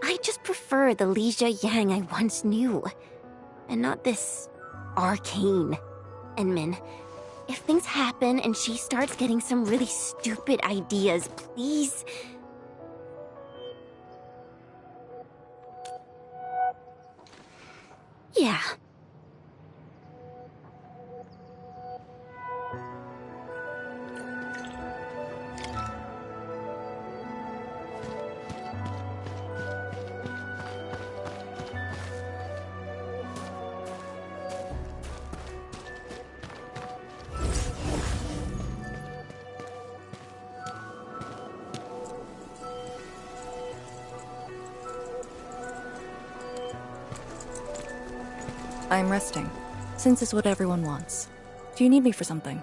E: I just prefer the Lizha Yang I once knew, and not this arcane. Enmin, if things happen and she starts getting some really stupid ideas, please... Yeah.
C: I'm resting, since it's what everyone wants. Do you need me for something?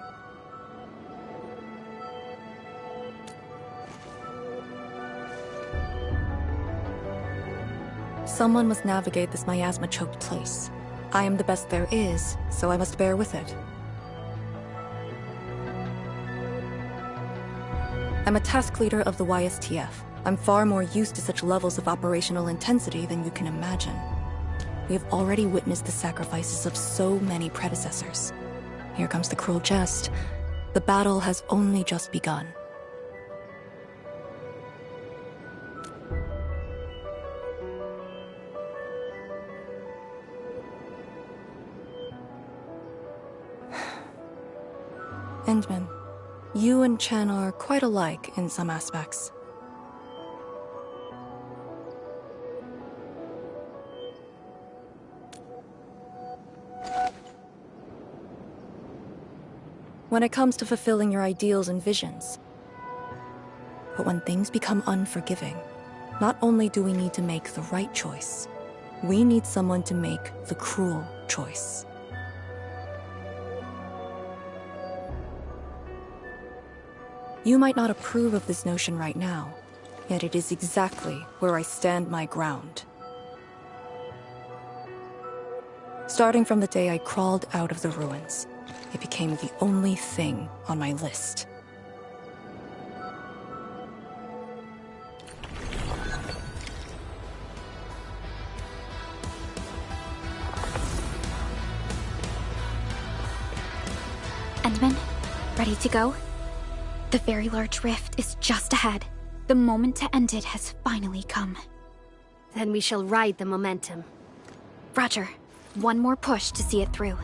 C: Someone must navigate this miasma-choked place. I am the best there is, so I must bear with it. I'm a task leader of the YSTF. I'm far more used to such levels of operational intensity than you can imagine. We have already witnessed the sacrifices of so many predecessors. Here comes the cruel jest. The battle has only just begun. Endman, you and Chen are quite alike in some aspects. When it comes to fulfilling your ideals and visions. But when things become unforgiving, not only do we need to make the right choice, we need someone to make the cruel choice. You might not approve of this notion right now, yet it is exactly where I stand my ground. Starting from the day I crawled out of the ruins, it became the only thing on my list.
A: Endman, ready to go? The very large rift is just ahead. The moment to end it has finally come.
R: Then we shall ride the momentum.
A: Roger. One more push to see it through.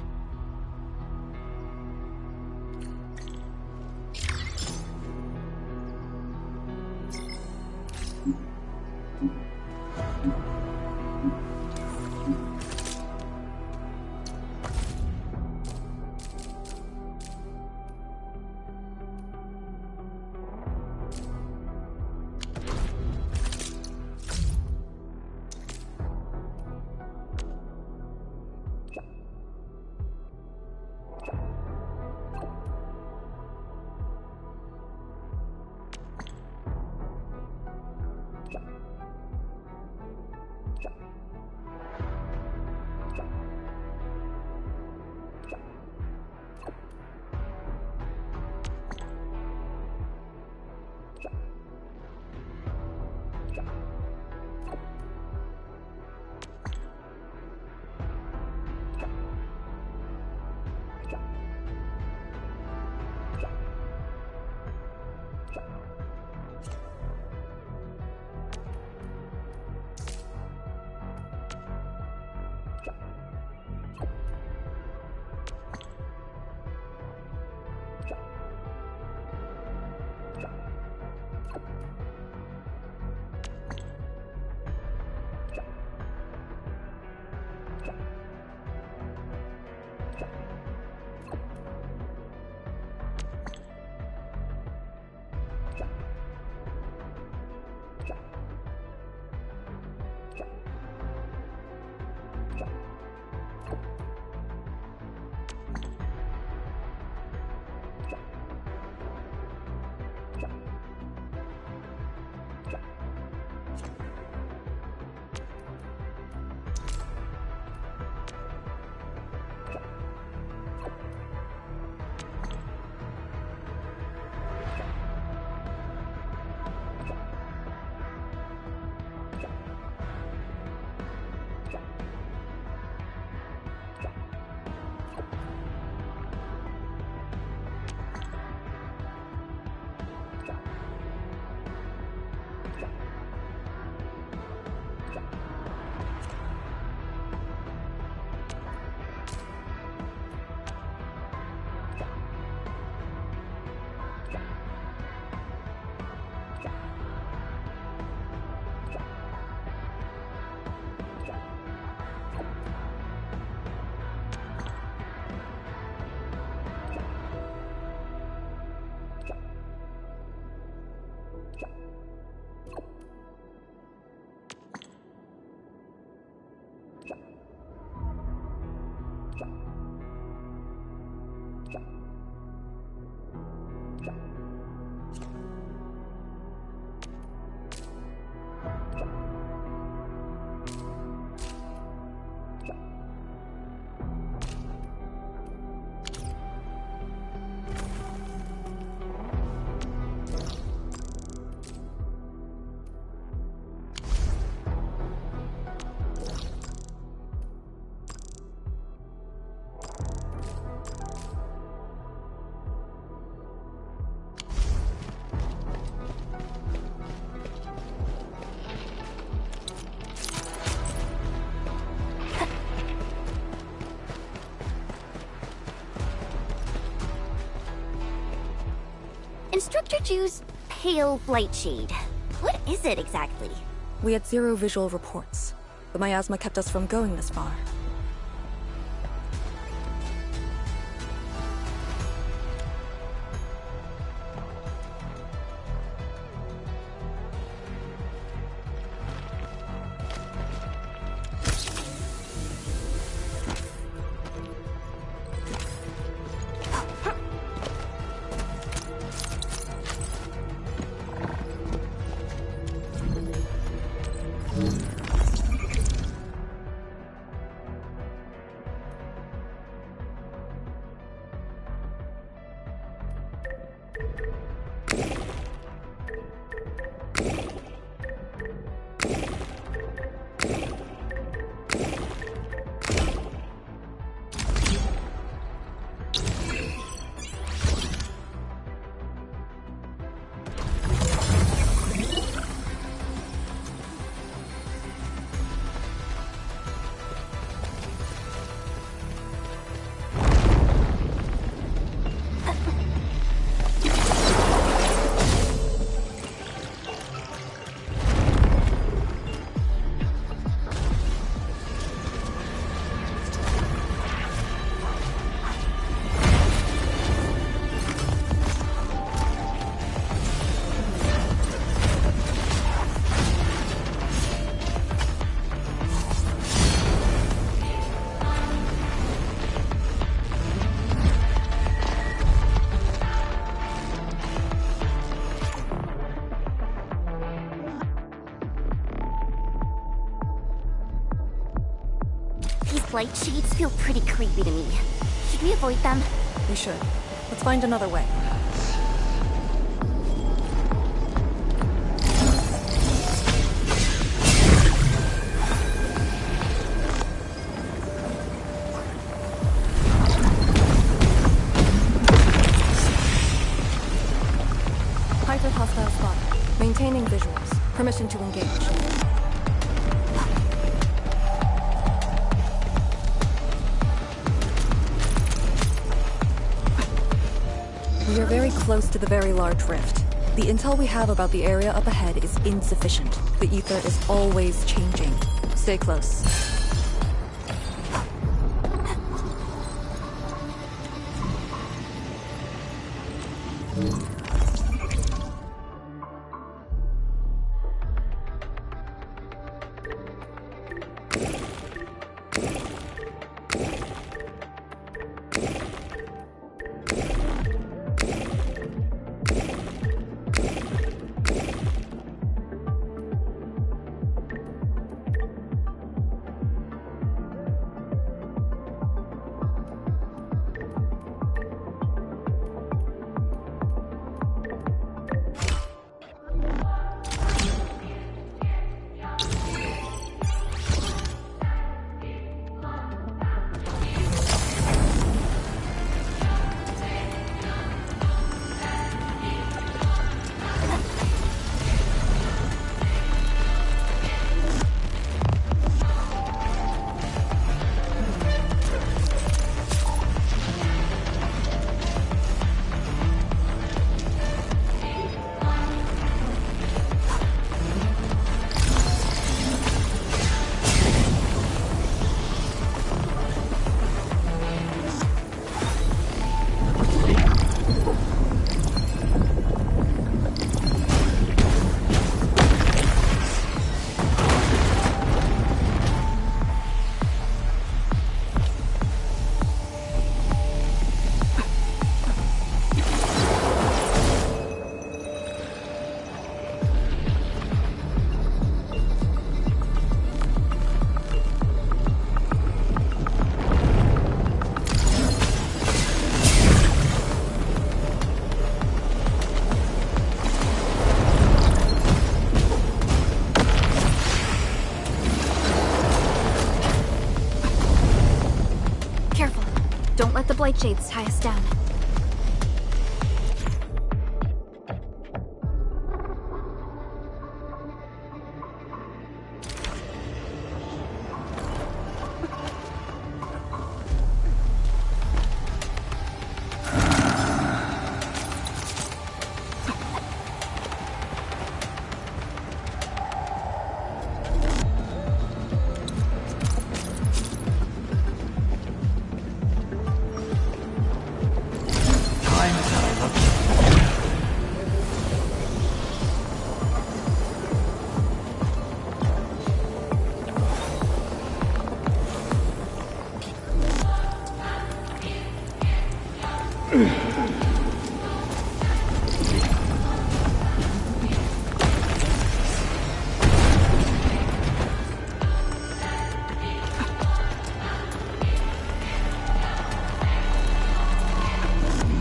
E: Instructor Ju's pale blight shade. What is it exactly?
C: We had 0 visual reports. The miasma kept us from going this far.
E: Blight shades feel pretty creepy to me. Should we avoid them?
C: We should. Let's find another way. Hyper hostile spot. Maintaining visuals. Permission to engage. We are very close to the very large rift. The intel we have about the area up ahead is insufficient. The ether is always changing. Stay close.
A: let the Blight Shades tie us down.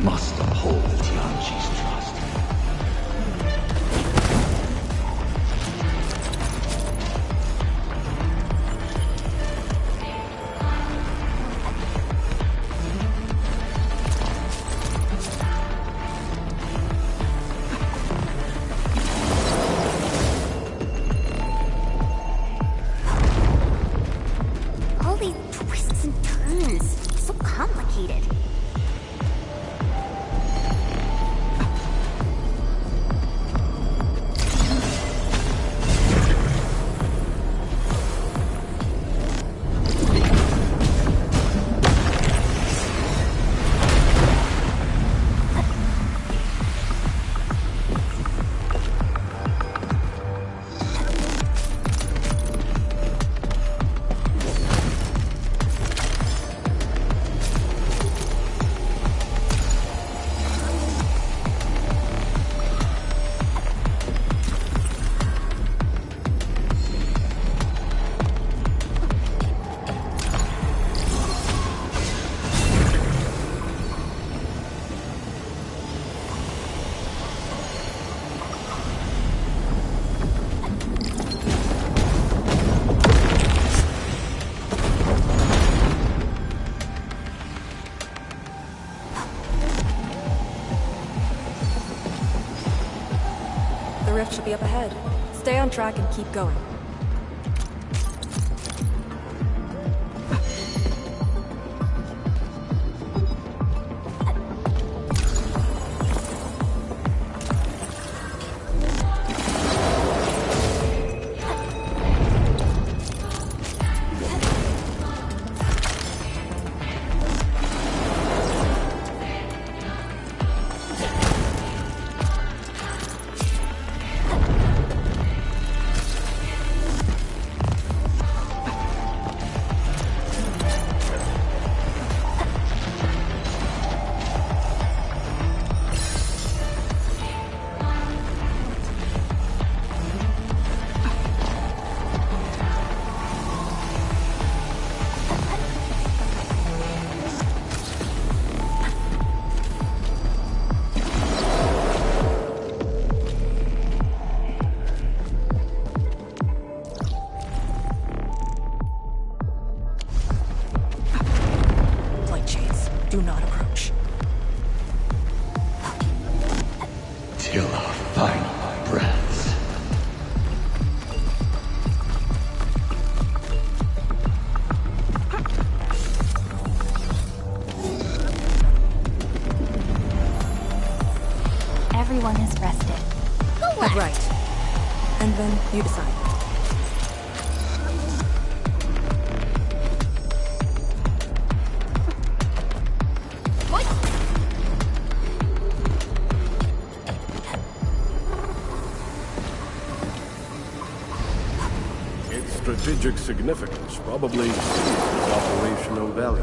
S: Must uphold Tianqi's trust.
E: All these twists and turns. So complicated.
C: The rift should be up ahead. Stay on track and keep going. Do not approach.
S: Till our final breaths.
A: Everyone is rested.
D: Go left.
C: Right. And then you decide.
N: Strategic significance, probably operational value.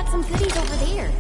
E: got some goodies over there.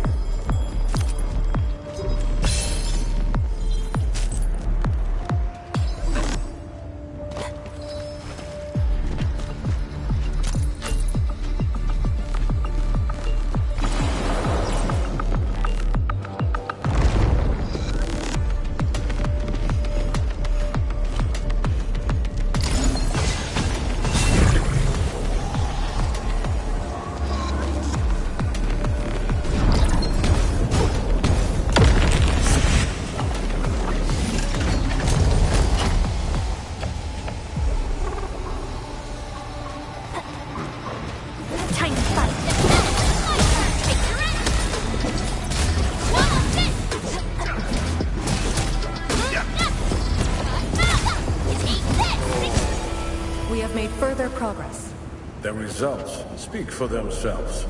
C: Progress.
N: The results speak for themselves.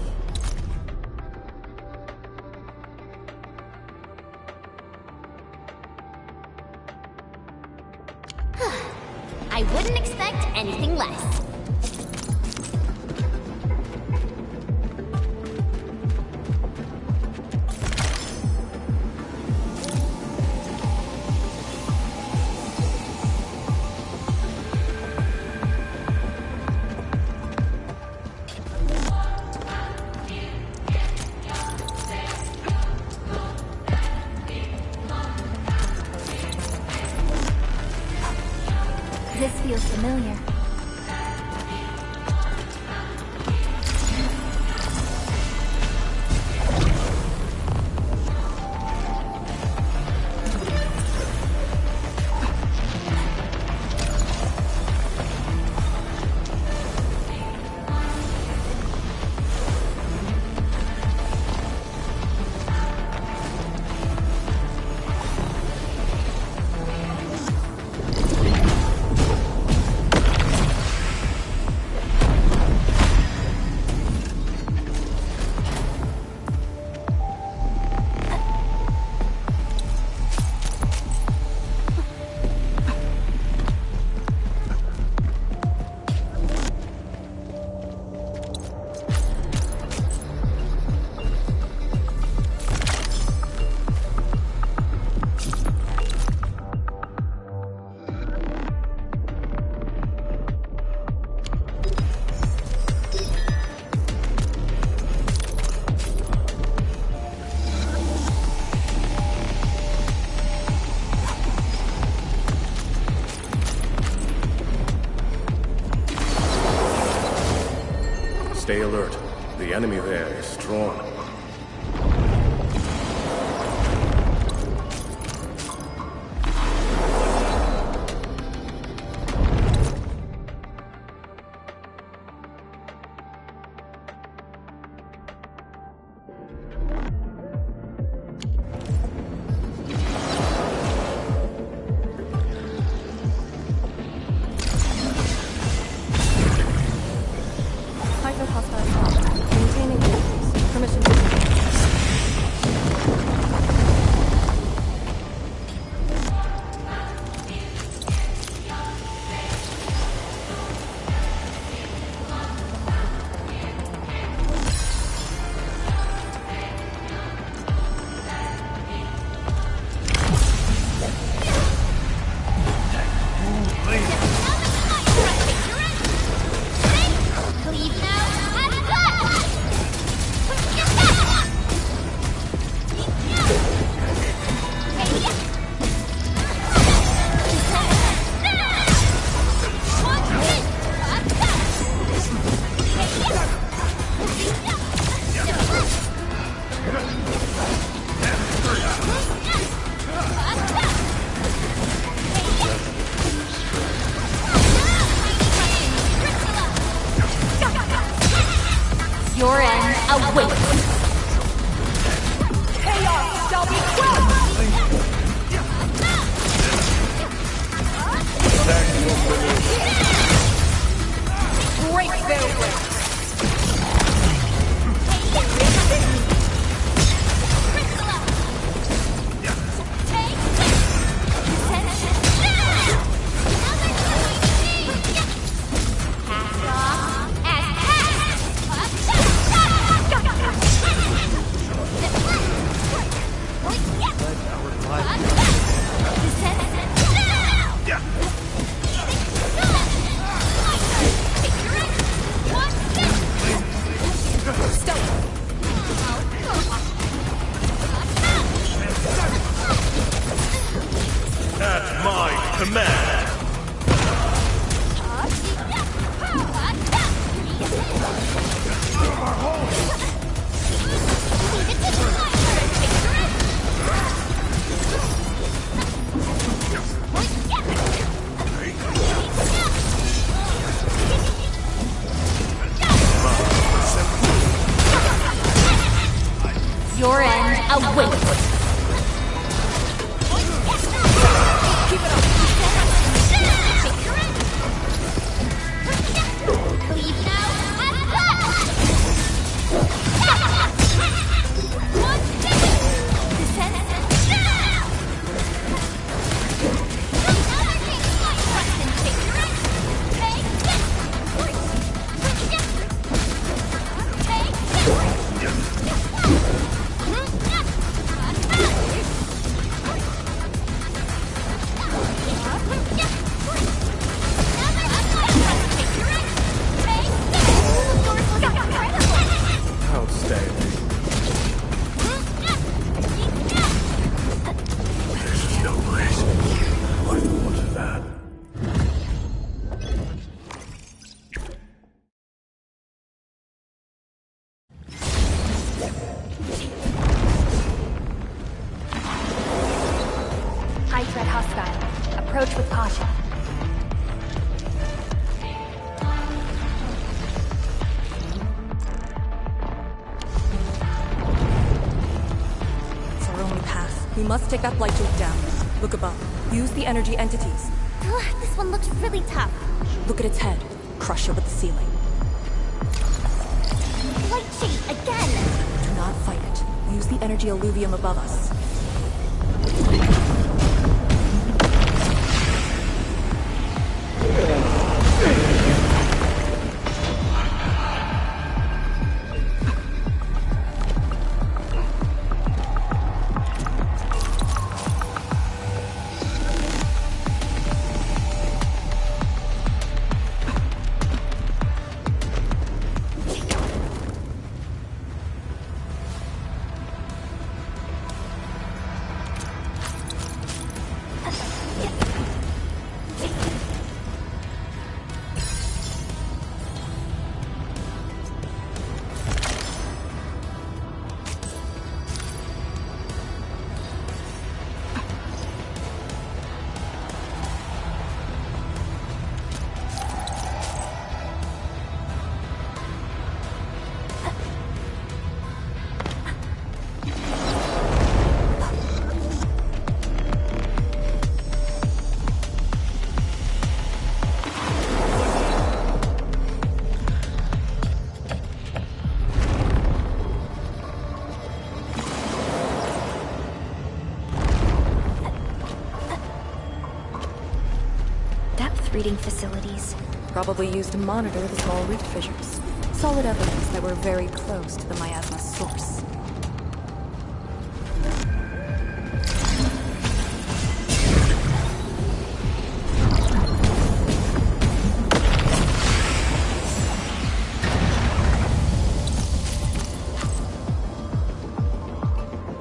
E: I wouldn't expect anything less.
A: This feels familiar.
N: Stay alert. The enemy there is strong.
E: Your end awaits.
J: Chaos shall be quelled! Break their ranks! Your end awaits.
A: Approach with caution.
C: It's our only path. We must take that blight jade down. Look above. Use the energy entities.
J: Ugh, this one looks really tough.
C: Look at its head. Crush her with the ceiling.
J: Blight jade again!
C: Do not fight it. Use the energy alluvium above us.
A: Reading facilities.
C: Probably used to monitor the small rift fissures. Solid evidence that we're very close to the miasma's source.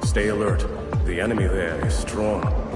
N: Stay alert. The enemy there is strong.